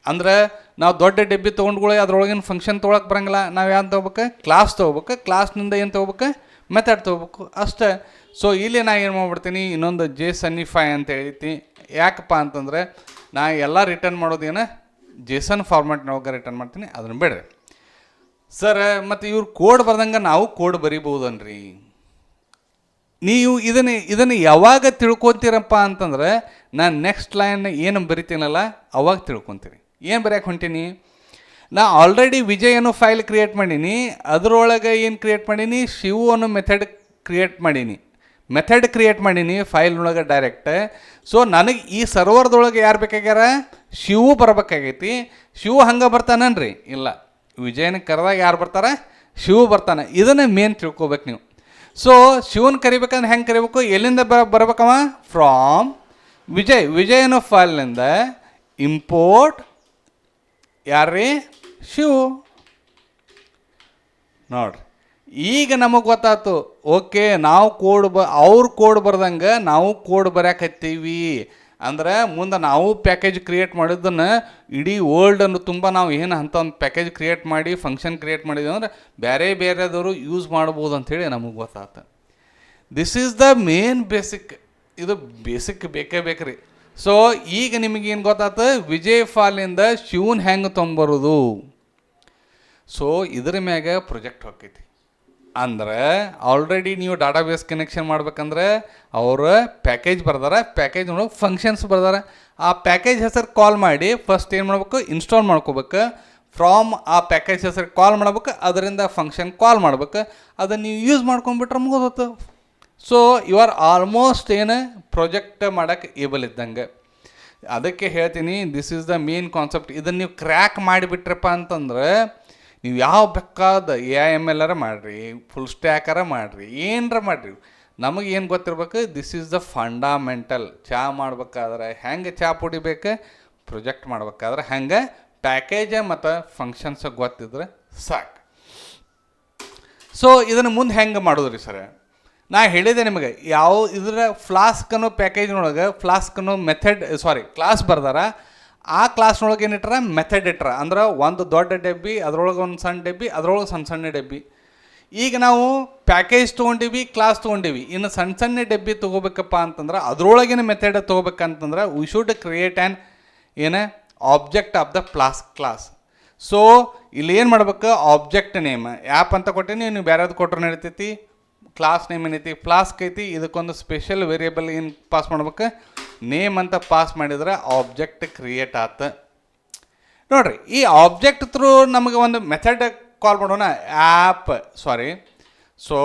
ಅಂದ್ರೆ ನಾವು ದೊಡ್ಡ ಡಬ್ಬಿ ತೊಗೊಂಡ್ಕೊಳ್ಳಿ ಅದ್ರೊಳಗಿನ ಫಂಕ್ಷನ್ ತೊಗೊಳಕ್ಕೆ ಬರಂಗಿಲ್ಲ, ನಾವು ಏನು ತೊಗೋಬೇಕು ಕ್ಲಾಸ್ ತೊಗೋಬೇಕು, ಕ್ಲಾಸ್ನಿಂದ ಏನು ತೊಗೋಬೇಕು ಮೆಥಡ್ ತೊಗೋಬೇಕು ಅಷ್ಟೇ. ಸೊ ಇಲ್ಲಿ ನಾ ಏನು ಮಾಡ್ಬಿಡ್ತೀನಿ ಇನ್ನೊಂದು JSONify ಅಂತ ಹೇಳ್ತಿ. ಯಾಕಪ್ಪ ಅಂತಂದರೆ ನಾ ಎಲ್ಲ ರಿಟರ್ನ್ ಮಾಡೋದೇನು JSON ಫಾರ್ಮ್ಯಾಟ್ನೊಳಗೆ ರಿಟರ್ನ್ ಮಾಡ್ತೀನಿ, ಅದನ್ನು ಬೇಡ್ರಿ ಸರ್. ಮತ್ತು ಇವ್ರು ಕೋಡ್ ಬರ್ದಂಗೆ ನಾವು ಕೋಡ್ ಬರಿಬೋದನ್ರಿ. ನೀವು ಇದನ್ನು ಯಾವಾಗ ತಿಳ್ಕೊತೀರಪ್ಪ ಅಂತಂದ್ರೆ ನಾನು ನೆಕ್ಸ್ಟ್ ಲೈನ್ ಏನು ಬರಿತೀನಲ್ಲ ಅವಾಗ ತಿಳ್ಕೊತೀರಿ. ಏನು ಬರೆಯಕ್ಕೆ ಹೊಂಟೀನಿ, ನಾ ಆಲ್ರೆಡಿ ವಿಜಯ್ ಅನ್ನೋ ಫೈಲ್ ಕ್ರಿಯೇಟ್ ಮಾಡೀನಿ, ಅದರೊಳಗೆ ಏನು ಕ್ರಿಯೇಟ್ ಮಾಡೀನಿ ಶಿವು ಅನ್ನೋ ಮೆಥಡ್ ಕ್ರಿಯೇಟ್ ಮಾಡೀನಿ ಫೈಲ್ನೊಳಗೆ ಡೈರೆಕ್ಟ್. ಸೊ ನನಗೆ ಈ ಸರ್ವರ್ದೊಳಗೆ ಯಾರು ಬೇಕಾಗ್ಯಾರ ಶಿವು ಬರಬೇಕಾಗೈತಿ. ಶಿವು ಹಂಗೆ ಬರ್ತಾನನ್ರಿ ಇಲ್ಲ, ವಿಜಯನ ಕರೆದಾಗ ಯಾರು ಬರ್ತಾರೆ ಶಿವು ಬರ್ತಾನೆ. ಇದನ್ನು ಮೇನ್ ತಿಳ್ಕೊಬೇಕು ನೀವು. ಸೊ ಶಿವನ್ ಕರಿಬೇಕಂದ್ರೆ ಹೆಂಗೆ ಕರಿಬೇಕು, ಎಲ್ಲಿಂದ ಬರ್ಬೇಕವ ಫ್ರಾಮ್ ವಿಜಯ್ ಅನ್ನೋ ಫೈಲ್ನಿಂದ ಇಂಪೋರ್ಟ್ ಯಾರ್ರೀ ಶಿವು. ನೋಡ್ರಿ ಈಗ ನಮಗೆ ಗೊತ್ತಾಯ್ತು, ಓಕೆ ನಾವು ಅವ್ರ ಕೋಡ್ ಬರ್ದಂಗೆ ನಾವು ಕೋಡ್ ಬರೆಯಕತ್ತೀವಿ ಅಂದ್ರೆ ಮುಂದೆ ನಾವು ಪ್ಯಾಕೇಜ್ ಕ್ರಿಯೇಟ್ ಮಾಡಿದ್ದನ್ನು ಇಡೀ ವರ್ಲ್ಡನ್ನು ತುಂಬ ನಾವು ಏನು ಅಂತ ಒಂದು ಪ್ಯಾಕೇಜ್ ಕ್ರಿಯೇಟ್ ಮಾಡಿ ಫಂಕ್ಷನ್ ಕ್ರಿಯೇಟ್ ಮಾಡಿದ್ವಿ ಅಂದ್ರೆ ಬೇರೆದವರು ಯೂಸ್ ಮಾಡ್ಬೋದು ಅಂಥೇಳಿ ನಮಗೆ ಗೊತ್ತಾಯ್ತು. This is the main basic, ಇದು ಬೇಸಿಕ್ ಬೇಕ್ರಿ. ಸೊ ಈಗ ನಿಮಗೇನು ಗೊತ್ತಾಯ್ತು ವಿಜಯ್ ಫಾಲಿಂದ ಶಿವನ್ ಹೆಂಗೆ ತೊಗೊಂಬರೋದು. ಸೊ ಇದ್ರ ಮ್ಯಾಗ ಪ್ರೊಜೆಕ್ಟ್ ಹೋಗ್ತೈತಿ. ಅಂದ್ರೆ ಆಲ್ರೆಡಿ ನೀವು ಡಾಟಾಬೇಸ್ ಕನೆಕ್ಷನ್ ಮಾಡ್ಬೇಕಂದ್ರೆ ಅವರು ಪ್ಯಾಕೇಜ್ ಬರ್ದಾರ, ಪ್ಯಾಕೇಜ್ ಒಳಗೆ ಫಂಕ್ಷನ್ಸ್ ಬರ್ದಾರ. ಆ ಪ್ಯಾಕೇಜ್ ಹೆಸರು ಕಾಲ್ ಮಾಡಿ ಫಸ್ಟ್ ಏನು ಮಾಡ್ಬೇಕು ಇನ್ಸ್ಟಾಲ್ ಮಾಡ್ಕೋಬೇಕು. ಫ್ರಾಮ್ ಆ ಪ್ಯಾಕೇಜ್ ಹೆಸರು ಕಾಲ್ ಮಾಡ್ಬೇಕು, ಅದರಿಂದ ಫಂಕ್ಷನ್ ಕಾಲ್ ಮಾಡ್ಬೇಕು, ಅದನ್ನು ನೀವು ಯೂಸ್ ಮಾಡ್ಕೊಂಡ್ಬಿಟ್ರೆ ಮುಗೋದು. ಸೊ ಯು ಆರ್ ಆಲ್ಮೋಸ್ಟ್ ಏನು ಪ್ರೊಜೆಕ್ಟ್ ಮಾಡೋಕ್ಕೆ ಏಬಲ್ ಇದ್ದಂಗೆ. ಅದಕ್ಕೆ ಹೇಳ್ತೀನಿ this is the main concept. ಇದನ್ನು ನೀವು ಕ್ರ್ಯಾಕ್ ಮಾಡಿಬಿಟ್ರಪ್ಪ ಅಂತಂದ್ರೆ ನೀವು ಯಾವ ಬೇಕಾದ AIML ಮಾಡಿರಿ, ಫುಲ್ ಸ್ಟ್ಯಾಕರ ಮಾಡಿರಿ, ಏನರ ಮಾಡಿರಿ, ನಮಗೆ ಏನು ಗೊತ್ತಿರ್ಬೇಕು ದಿಸ್ ಈಸ್ ದ ಫಂಡಾಮೆಂಟಲ್. ಚಹಾ ಮಾಡ್ಬೇಕಾದ್ರೆ ಹೆಂಗೆ ಚಹಾ ಪುಡಿಬೇಕು, ಪ್ರೊಜೆಕ್ಟ್ ಮಾಡ್ಬೇಕಾದ್ರೆ ಹೆಂಗೆ ಪ್ಯಾಕೇಜ ಮತ್ತು ಫಂಕ್ಷನ್ಸ್ ಗೊತ್ತಿದ್ರೆ ಸಾಕು. ಸೊ ಇದನ್ನು ಮುಂದೆ ಹೆಂಗೆ ಮಾಡೋದ್ರಿ ಸರ್, ನಾ ಹೇಳಿದೆ ನಿಮಗೆ ಯಾವ ಇದರ ಫ್ಲಾಸ್ಕ್ ಅನ್ನೋ ಪ್ಯಾಕೇಜ್ನೊಳಗೆ ಫ್ಲಾಸ್ಕ್ ಅನ್ನೋ ಕ್ಲಾಸ್ ಬರ್ದಾರ. ಆ ಕ್ಲಾಸ್ನೊಳಗೆ ಏನಿಟ್ರ ಮೆಥಡ್ ಇಟ್ರ. ಅಂದ್ರೆ ಒಂದು ದೊಡ್ಡ ಡಬ್ಬಿ, ಅದ್ರೊಳಗೆ ಒಂದು ಸಣ್ಣ ಡಬ್ಬಿ, ಅದ್ರೊಳಗೆ ಸಣ್ಣ ಡಬ್ಬಿ. ಈಗ ನಾವು ಪ್ಯಾಕೇಜ್ ತೊಗೊಂಡಿವಿ, ಕ್ಲಾಸ್ ತೊಗೊಂಡಿವಿ, ಇನ್ನು ಸಣ್ಣ ಡಬ್ಬಿ ತೊಗೋಬೇಕಪ್ಪ ಅಂತಂದ್ರೆ ಅದ್ರೊಳಗಿನ ಮೆಥಡ್ ತೊಗೋಬೇಕಂತಂದ್ರೆ we should create object of the class. So ಇಲ್ಲಿ ಏನು ಮಾಡ್ಬೇಕು ಆಬ್ಜೆಕ್ಟ್ ನೇಮ್ ಆ್ಯಪ್ ಅಂತ ಕೊಟ್ಟೀನಿ, ನೀವು ಬೇರೆದು ಕೊಟ್ಟರು ನಡೀತೈತಿ. ಕ್ಲಾಸ್ ನೇಮ್ ಏನೈತಿ ಫ್ಲಾಸ್ಕ್ ಐತಿ, ಇದಕ್ಕೊಂದು ಸ್ಪೆಷಲ್ ವೇರಿಯೇಬಲ್ ಏನು ಪಾಸ್ ಮಾಡ್ಬೇಕು ನೇಮ್ ಅಂತ ಪಾಸ್ ಮಾಡಿದ್ರೆ ಆಬ್ಜೆಕ್ಟ್ ಕ್ರಿಯೇಟ್ ಆತ. ನೋಡಿರಿ ಈ ಆಬ್ಜೆಕ್ಟ್ ಥ್ರೂ ನಮಗೆ ಒಂದು ಮೆಥಡ್ ಕಾಲ್ ಮಾಡೋಣ ಆ್ಯಪ್ ಸೊ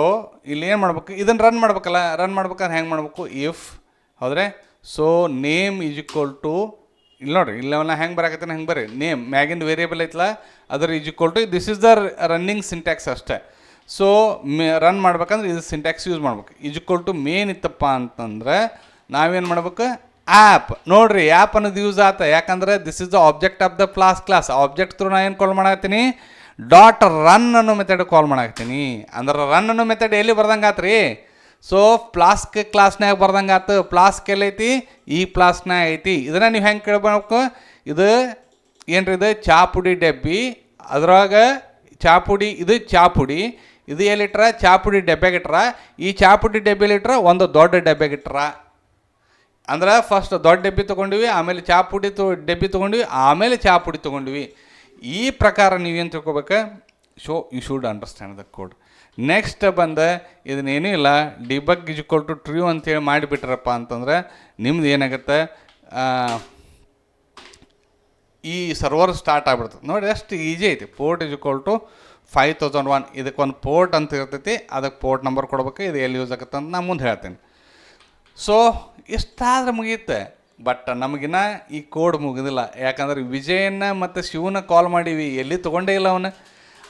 ಇಲ್ಲಿ ಏನು ಮಾಡ್ಬೇಕು ಇದನ್ನು ರನ್ ಮಾಡ್ಬೇಕಾದ್ರೆ ಹೆಂಗೆ ಮಾಡ್ಬೇಕು ಇಫ್ ಹೌದ್ರೆ so name is equal to ಇಲ್ಲಿ ನೋಡಿರಿ ಇಲ್ಲವನ್ನ ಹೆಂಗೆ ಬರಾಕತ್ತೀನಿ ಹೆಂಗೆ ಬರ್ರಿ ನೇಮ್ ಮ್ಯಾಗಿಂದ ವೇರಿಯೇಬಲ್ ಐತಲ್ಲ ಅದರ is equal to this is the running syntax ಅಷ್ಟೇ. ಸೊ ರನ್ ಮಾಡ್ಬೇಕಂದ್ರೆ ಇದು ಸಿಂಟ್ಯಾಕ್ಸ್ ಯೂಸ್ ಮಾಡ್ಬೇಕು. ಈಸ್ ಈಕ್ವಲ್ ಟು ಮೇನ್ ಇತ್ತಪ್ಪ ಅಂತಂದ್ರೆ ನಾವೇನು ಮಾಡ್ಬೇಕು ಆ್ಯಪ್. ನೋಡಿರಿ ಆ್ಯಪ್ ಅನ್ನೋದು ಯೂಸ್ ಆತ, ಯಾಕಂದ್ರೆ this is the object of the class. Object through ನಾ ಏನು ಕಾಲ್ ಮಾಡತ್ತೀನಿ ಡಾಟ್ ರನ್ ಅನ್ನೋ ಮೆಥಡ್ ಕಾಲ್ ಮಾಡಾಕ್ತೀನಿ. ಅಂದ್ರೆ ರನ್ ಅನ್ನೋ ಮೆಥಡ್ ಎಲ್ಲಿ ಬರ್ದಂಗೆ ಆತ್ರಿ ಸೊ ಫ್ಲಾಸ್ಕ್ ಕ್ಲಾಸ್ನಾಗ ಬರ್ದಂಗೆ ಆತು. ಫ್ಲಾಸ್ಕ್ ಎಲ್ಲೈತಿ ಈ ಕ್ಲಾಸ್ನಾಗ ಐತಿ. ಇದನ್ನು ನೀವು ಹೆಂಗೆ ಕೇಳ್ಬೇಕು ಇದು ಏನ್ರಿ ಇದು ಚಾಪುಡಿ ಡಬ್ಬಿ ಅದ್ರೊಳಗೆ ಚಾಪುಡಿ ಇದು ಚಾಪುಡಿ ಇದು ಎಲ್ಲಿಟ್ರ ಚಾಪುಡಿ ಡಬ್ಬ್ಯಾಗಿಟ್ರ ಈ ಚಾಪುಡಿ ಡಬ್ಬಿಲಿಟ್ರ ಒಂದು ದೊಡ್ಡ ಡಬ್ಬ್ಯಾಗಿಟ್ರ. ಅಂದ್ರೆ ಫಸ್ಟ್ ದೊಡ್ಡ ಡಬ್ಬಿ ತೊಗೊಂಡಿವಿ ಆಮೇಲೆ ಚಾಪುಡಿ ಡಬ್ಬಿ ತೊಗೊಂಡ್ವಿ ಆಮೇಲೆ ಚಾಪುಡಿ ತೊಗೊಂಡ್ವಿ. ಈ ಪ್ರಕಾರ ನೀವೇನು ತಿಳ್ಕೊಬೇಕು you should understand the code. Next ಬಂದು ಇದನ್ನೇನೂ ಇಲ್ಲ debug is equal to true ಅಂತೇಳಿ ಮಾಡಿಬಿಟ್ರಪ್ಪ ಅಂತಂದ್ರೆ ನಿಮ್ದು ಏನಾಗುತ್ತೆ ಈ ಸರ್ವರ್ ಸ್ಟಾರ್ಟ್ ಆಗ್ಬಿಡ್ತದೆ. ನೋಡಿ ಎಷ್ಟು ಈಜಿ ಐತಿ. ಪೋರ್ಟ್ ಇಸ್ ಈಕ್ವಲ್ ಟು 5001 ಇದಕ್ಕೊಂದು ಪೋರ್ಟ್ ಅಂತ ಇರ್ತೈತಿ, ಅದಕ್ಕೆ ಪೋರ್ಟ್ ನಂಬರ್ ಕೊಡ್ಬೇಕು. ಇದು ಎಲ್ಲಿ ಯೂಸ್ ಆಗುತ್ತೆ ಅಂತ ನಾನು ಮುಂದೆ ಹೇಳ್ತೀನಿ. ಸೊ ಇಷ್ಟಾದ್ರೆ ಮುಗಿಯುತ್ತೆ. ಬಟ್ ನಮಗಿನ್ನ ಈ ಕೋಡ್ ಮುಗಿದಿಲ್ಲ, ಯಾಕಂದ್ರೆ ವಿಜಯನ್ನ ಮತ್ತು ಶಿವನ ಕಾಲ್ ಮಾಡೀವಿ, ಎಲ್ಲಿ ತೊಗೊಂಡೇ ಇಲ್ಲ ಅವನು.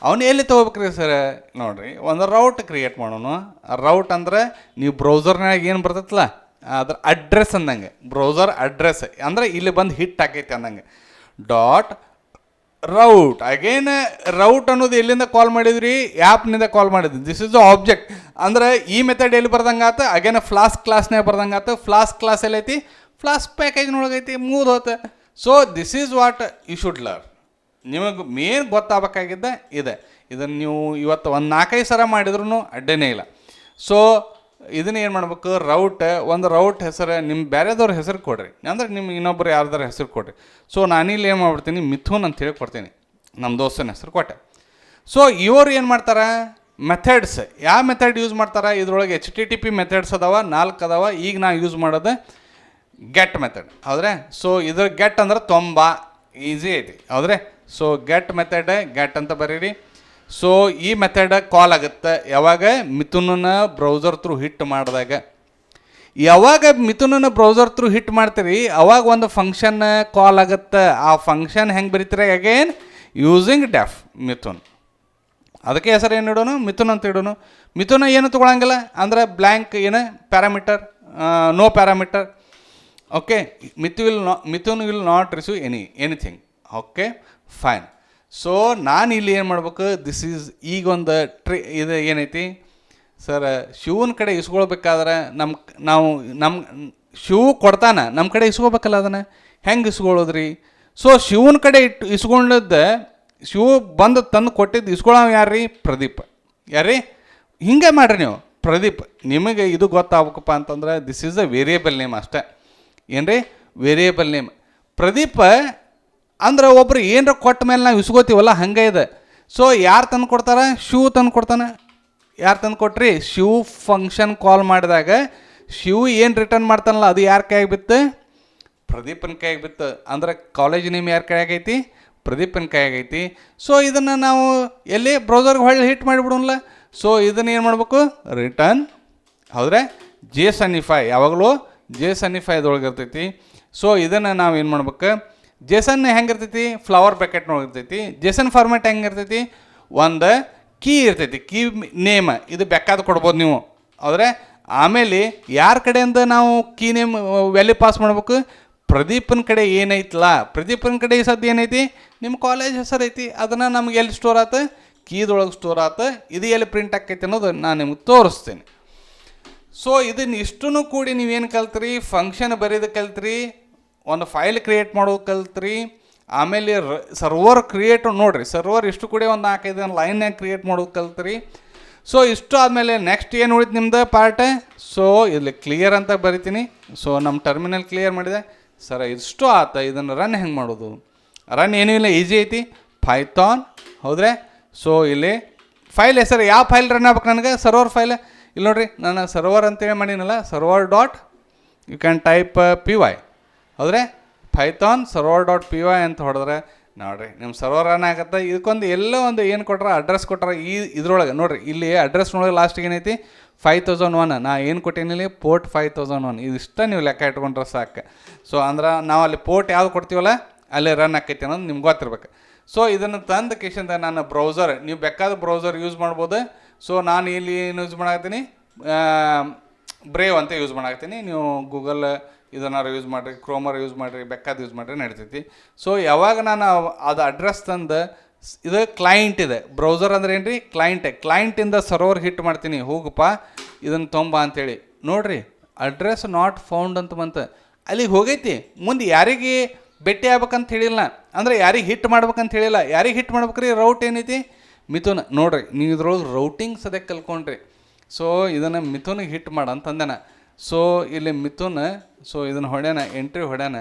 ಅವನು ಎಲ್ಲಿ ತೊಗೋಬೇಕ್ರಿ ಸರ್? ನೋಡಿರಿ, ಒಂದು ರೌಟ್ ಕ್ರಿಯೇಟ್ ಮಾಡೋಣ. ರೌಟ್ ಅಂದ್ರೆ ನೀವು ಬ್ರೌಸರ್ನಾಗ ಏನು ಬರ್ತೈತಲ್ಲ ಅದ್ರ ಅಡ್ರೆಸ್ ಅಂದಂಗೆ, ಬ್ರೌಸರ್ ಅಡ್ರೆಸ್ ಅಂದರೆ ಇಲ್ಲಿ ಬಂದು ಹಿಟ್ ಆಕೈತಿ ಅಂದಂಗೆ. ಡಾಟ್ ರೌಟ್ ಅಗೇನ್, ರೌಟ್ ಅನ್ನೋದು ಎಲ್ಲಿಂದ ಕಾಲ್ ಮಾಡಿದ್ರಿ? ಆ್ಯಪ್ನಿಂದ ಕಾಲ್ ಮಾಡಿದ್ವಿ. This is the object. ಅಂದ್ರೆ ಈ ಮೆಥಡ್ ಎಲ್ಲಿ ಬರ್ದಂಗೆ ಆತ? ಅಗೇನ್ ಫ್ಲಾಸ್ಕ್ ಕ್ಲಾಸ್ನಾಗ ಬರ್ದಂಗೆ ಆತ. ಫ್ಲಾಸ್ಕ್ ಕ್ಲಾಸ್ ಎಲ್ಲೈತಿ? ಫ್ಲಾಸ್ಕ್ ಪ್ಯಾಕೇಜ್ನೊಳಗೈತಿ. ಮೂರು ಹೋತ. So this is what you should learn. ನಿಮಗೆ ಮೇನ್ ಗೊತ್ತಾಗಬೇಕಾಗಿದ್ದ ಇದೆ. ಇದನ್ನು ನೀವು ಇವತ್ತು ಒಂದು 4-5 ಸಲ ಮಾಡಿದ್ರೂ ಅಡ್ಡೇನೇ ಇಲ್ಲ. ಸೊ ಇದನ್ನ ಏನು ಮಾಡ್ಬೇಕು? ಒಂದು ರೌಟ್ ಹೆಸರು ನಿಮ್ಮ ಬೇರೆದವ್ರ ಹೆಸರು ಕೊಡ್ರಿ, ಅಂದರೆ ನಿಮ್ಗೆ ಇನ್ನೊಬ್ಬರು ಯಾರ್ದಾರ ಹೆಸರು ಕೊಡ್ರಿ. ಸೊ ನಾನಿಲ್ಲಿ ಏನು ಮಾಡ್ಬಿಡ್ತೀನಿ, ಮಿಥುನ್ ಅಂತ ಹೇಳಿ ಕೊಡ್ತೀನಿ, ನಮ್ಮ ದೋಸ್ತನ ಹೆಸರು ಕೊಟ್ಟೆ. ಸೊ ಇವರು ಏನು ಮಾಡ್ತಾರೆ? ಮೆಥಡ್ಸ್ ಯಾವ ಮೆಥಡ್ ಯೂಸ್ ಮಾಡ್ತಾರೆ? ಇದ್ರೊಳಗೆ HTTP ಮೆಥಡ್ಸ್ ಅದಾವ, 4 ಅದಾವ. ಈಗ ನಾ ಯೂಸ್ ಮಾಡೋದು ಗೆಟ್ ಮೆಥಡ್, ಹೌದ್ರೆ? ಸೊ ಇದ್ರ ಗೆಟ್ ಅಂದ್ರೆ 90 ಈಸಿ ಐತಿ, ಹೌದ್ರೆ? ಸೊ ಗೆಟ್ ಮೆಥಡ್, ಗೆಟ್ ಅಂತ ಬರೀರಿ. ಸೊ ಈ ಮೆಥಡ್ ಕಾಲ್ ಆಗುತ್ತೆ ಯಾವಾಗ? ಮಿಥುನನ ಬ್ರೌಸರ್ ಥ್ರೂ ಹಿಟ್ ಮಾಡಿದಾಗ. ಯಾವಾಗ ಮಿಥುನನ ಬ್ರೌಸರ್ ಥ್ರೂ ಹಿಟ್ ಮಾಡ್ತೀರಿ ಅವಾಗ ಒಂದು ಫಂಕ್ಷನ್ ಕಾಲ್ ಆಗುತ್ತೆ. ಆ ಫಂಕ್ಷನ್ ಹೆಂಗೆ ಬರೀತೀರ? Again using def Mithun. ಅದಕ್ಕೆ ಹೆಸರು ಏನು ಇಡೋನು? ಮಿಥುನ್ ಅಂತ ಇಡೋನು. ಮಿಥುನ ಏನು ತೊಗೊಳಂಗಿಲ್ಲ ಅಂದರೆ ಬ್ಲ್ಯಾಂಕ್ ಏನು parameter, no parameter. Okay, Mithun will not receive anything. Okay fine. So ನಾನು ಇಲ್ಲಿ ಏನು ಮಾಡ್ಬೇಕು? ದಿಸ್ ಈಸ್ ಈಗೊಂದು ಇದು ಏನೈತಿ ಸರ್, ಶಿವನ ಕಡೆ ಇಸ್ಕೊಳ್ಬೇಕಾದ್ರೆ ನಮ್ಮ ಶಿವ ಕೊಡ್ತಾನೆ, ನಮ್ಮ ಕಡೆ ಇಸ್ಕೋಬೇಕಲ್ಲ, ಅದನ್ನು ಹೆಂಗೆ ಇಸ್ಕೊಳ್ಳೋದ್ರಿ? ಸೊ ಶಿವನ ಕಡೆ ಇಸ್ಕೊಂಡದ್ದು, ಶಿವ ಬಂದು ತಂದು ಕೊಟ್ಟಿದ್ದು ಇಸ್ಕೊಳ್ಳೋ ಯಾರ್ರೀ? ಪ್ರದೀಪ್. ಯಾರ್ರೀ? ಹಿಂಗೆ ಮಾಡ್ರಿ ನೀವು. ಪ್ರದೀಪ್. ನಿಮಗೆ ಇದು ಗೊತ್ತಾಗಬೇಕಪ್ಪ ಅಂತಂದ್ರೆ this is a variable name ಅಷ್ಟೇ. ಏನು ರೀ? Variable name. ಪ್ರದೀಪ್ ಅಂದ್ರೆ ಒಬ್ರು ಏನರ ಕೊಟ್ಟ ಮೇಲೆ ನಾವು ಇಸ್ಕೋತೀವಲ್ಲ, ಹಂಗೆ ಇದೆ. ಸೊ ಯಾರು ತಂದು ಕೊಡ್ತಾರೆ? ಶಿವ ತಂದು ಕೊಡ್ತಾನೆ. ಯಾರು ತಂದು ಕೊಟ್ರಿ? ಶಿವ ಫಂಕ್ಷನ್ ಕಾಲ್ ಮಾಡಿದಾಗ ಶಿವ ಏನು ರಿಟರ್ನ್ ಮಾಡ್ತಾನಲ್ಲ ಅದು ಯಾರ ಕೈಯಾಗಿ ಬಿತ್ತು? ಪ್ರದೀಪನ ಕೈಯಾಗಿ ಬಿತ್ತು. ಅಂದ್ರೆ ಕಾಲೇಜ್ ನೇಮ್ ಯಾರ ಕೈಯಾಗೈತಿ? ಪ್ರದೀಪನ ಕೈಯಾಗೈತಿ. ಸೊ ಇದನ್ನು ನಾವು ಎಲ್ಲಿ ಬ್ರೌಸರ್ಗೆ ಹೊಳ್ಳಿ ಹಿಟ್ ಮಾಡಿಬಿಡೋಲ್ಲ. ಸೊ ಇದನ್ನು ಏನು ಮಾಡಬೇಕು? ರಿಟರ್ನ್, ಹೌದ್ರೆ? JSONify, ಯಾವಾಗಲೂ JSONifyದೊಳಗೆ ಇರ್ತೈತಿ. ಸೊ ಇದನ್ನು ನಾವು ಏನು ಮಾಡ್ಬೇಕು? ಜೇಸನ್ ಹೆಂಗಿರ್ತೈತಿ? ಫ್ಲವರ್ ಬ್ರ್ಯಾಕೆಟ್ನೊಳಗೆ ಇರ್ತೈತಿ. ಜೇಸನ್ ಫಾರ್ಮ್ಯಾಟ್ ಹೆಂಗಿರ್ತೈತಿ? ಒಂದು ಕೀ ಇರ್ತೈತಿ, ಕೀ ನೇಮ್. ಇದು ಬೇಕಾದ ಕೊಡ್ಬೋದು ನೀವು, ಹೌದ್ರೆ? ಆಮೇಲೆ ಯಾರ ಕಡೆಯಿಂದ ನಾವು ಕೀ ನೇಮ್ ವ್ಯಾಲ್ಯೂ ಪಾಸ್ ಮಾಡ್ಬೇಕು? ಪ್ರದೀಪನ ಕಡೆ ಏನೈತಲ್ಲ, ಪ್ರದೀಪನ ಕಡೆ ಈ ಸದ್ದು ಏನೈತಿ? ನಿಮ್ಮ ಕಾಲೇಜ್ ಹೆಸರು ಐತಿ. ಅದನ್ನು ನಮ್ಗೆ ಎಲ್ಲಿ ಸ್ಟೋರ್ ಆತ? ಕೀದೊಳಗೆ ಸ್ಟೋರ್ ಆತ. ಇದು ಎಲ್ಲಿ ಪ್ರಿಂಟ್ ಆಕೈತಿ ಅನ್ನೋದು ನಾನು ನಿಮ್ಗೆ ತೋರಿಸ್ತೇನೆ. ಸೊ ಇದನ್ನ ಇಷ್ಟೂ ಕೂಡಿ ನೀವೇನು ಕಲ್ತ್ರಿ? ಫಂಕ್ಷನ್ ಬರೀದು ಕಲ್ತ್ರಿ, ಒಂದು ಫೈಲ್ ಕ್ರಿಯೇಟ್ ಮಾಡೋದು ಕಲ್ತ್ರಿ, ಆಮೇಲೆ ಸರ್ವರ್ ಕ್ರಿಯೇಟ್ ನೋಡಿರಿ, ಸರ್ವರ್ ಇಷ್ಟು ಕೂಡ ಒಂದು 4-5 ಲೈನ್ನಾಗ ಕ್ರಿಯೇಟ್ ಮಾಡೋದು ಕಲ್ತ್ರಿ. ಸೊ ಇಷ್ಟು ಆದಮೇಲೆ ನೆಕ್ಸ್ಟ್ ಏನು ಉಳಿತು ನಿಮ್ದು ಪಾರ್ಟ್? ಸೊ ಇಲ್ಲಿ ಕ್ಲಿಯರ್ ಅಂತ ಬರಿತೀನಿ. ಸೊ ನಮ್ಮ ಟರ್ಮಿನಲ್ ಕ್ಲಿಯರ್ ಮಾಡಿದೆ. ಸರ್ ಇಷ್ಟು ಆತ, ಇದನ್ನು ರನ್ ಹೆಂಗೆ ಮಾಡೋದು? ರನ್ ಏನೂ ಇಲ್ಲ, ಈಸಿ ಐತಿ. ಪೈಥಾನ್, ಹೌದ್ರೆ? ಸೊ ಇಲ್ಲಿ ಫೈಲ್ ಹೆಸರು ಯಾವ ಫೈಲ್ ರನ್ ಆಗ್ಬೇಕು ನನಗೆ? Server file. ಇಲ್ಲಿ ನೋಡಿರಿ, ನಾನು ಸರ್ವರ್ ಅಂತೇಳಿ ಮಾಡಿನಲ್ಲ, server dot you can type py, ಹೌದ್ರೆ? ಪೈಥಾನ್ server.py ಅಂತ ಹೊಡೆದ್ರೆ ನೋಡಿರಿ ನಿಮ್ಮ ಸರ್ವರ್ ರನ್ ಆಗುತ್ತೆ. ಇದಕ್ಕೊಂದು ಎಲ್ಲೋ ಒಂದು ಏನು ಕೊಟ್ರ? ಅಡ್ರೆಸ್ ಕೊಟ್ಟಾರ. ಇದ್ರೊಳಗೆ ನೋಡಿರಿ, ಇಲ್ಲಿ ಅಡ್ರೆಸ್ನೊಳಗೆ ಲಾಸ್ಟಿಗೆ ಏನೈತಿ? 5001. ನಾ ಏನು ಕೊಟ್ಟೀನಿ? ಪೋರ್ಟ್ 5001. ಇದಿಷ್ಟ ನೀವು ಲೆಕ್ಕ ಇಟ್ಕೊಂಡ್ರೆ ಸಾಕು. ಸೊ ಅಂದ್ರೆ ನಾವು ಅಲ್ಲಿ ಪೋರ್ಟ್ ಯಾವ್ದು ಕೊಡ್ತೀವಲ್ಲ ಅಲ್ಲಿ ರನ್ ಆಕೈತಿ ಅನ್ನೋದು ನಿಮ್ಗೆ ಗೊತ್ತಿರ್ಬೇಕು. ಸೊ ಇದನ್ನು ತಂದ ಕೇಶಿಂದ ನಾನು ಬ್ರೌಸರ್, ನೀವು ಬೇಕಾದ ಬ್ರೌಸರ್ ಯೂಸ್ ಮಾಡ್ಬೋದು. ಸೊ ನಾನು ಇಲ್ಲಿ ಏನು ಯೂಸ್ ಮಾಡಾಕ್ತೀನಿ? ಬ್ರೇವ್ ಅಂತ ಯೂಸ್ ಮಾಡಾಕ್ತೀನಿ. ನೀವು ಗೂಗಲ್ ಇದನ್ನಾರು ಯೂಸ್ ಮಾಡಿರಿ, ಕ್ರೋಮರ್ ಯೂಸ್ ಮಾಡಿರಿ, ಬೇಕಾದ ಯೂಸ್ ಮಾಡಿರಿ ನಡೀತೈತಿ. ಸೊ ಯಾವಾಗ ನಾನು ಅದು ಅಡ್ರೆಸ್ ತಂದು, ಇದು ಕ್ಲೈಂಟ್ ಇದೆ. ಬ್ರೌಸರ್ ಅಂದ್ರೆ ಏನು ರೀ? ಕ್ಲೈಂಟಿಂದ ಸರ್ವರ್ ಹಿಟ್ ಮಾಡ್ತೀನಿ. ಹೋಗಪ್ಪ ಇದನ್ನು ತೊಂಬ ಅಂತೇಳಿ ನೋಡಿರಿ, ಅಡ್ರೆಸ್ ನಾಟ್ ಫೌಂಡ್ ಅಂತ ಬಂತು. ಅಲ್ಲಿಗೆ ಹೋಗೈತಿ. ಮುಂದೆ ಯಾರಿಗೆ ಭೇಟಿ ಆಗ್ಬೇಕಂತ ಹೇಳಿಲ್ಲ, ಅಂದರೆ ಯಾರಿಗೆ ಹಿಟ್ ಮಾಡ್ಬೇಕಂತ ಹೇಳಿಲ್ಲ. ಯಾರಿಗೆ ಹಿಟ್ ಮಾಡ್ಬೇಕ್ರಿ? ರೌಟ್ ಏನೈತಿ? ಮಿಥುನ್. ನೋಡಿರಿ, ನೀವು ಇದ್ರೊಳಗೆ ರೌಟಿಂಗ್ ಸದ್ಯಕ್ಕೆ ಕಲ್ಕೊಂಡ್ರಿ. ಸೊ ಇದನ್ನು ಮಿಥುನಿಗೆ ಹಿಟ್ ಮಾಡಂತಂದೆನ. ಸೊ ಇಲ್ಲಿ ಮಿಥುನ್, ಸೊ ಇದನ್ನು ಹೊಡ್ಯಾನ, ಎಂಟ್ರಿ ಹೊಡ್ಯಾನ.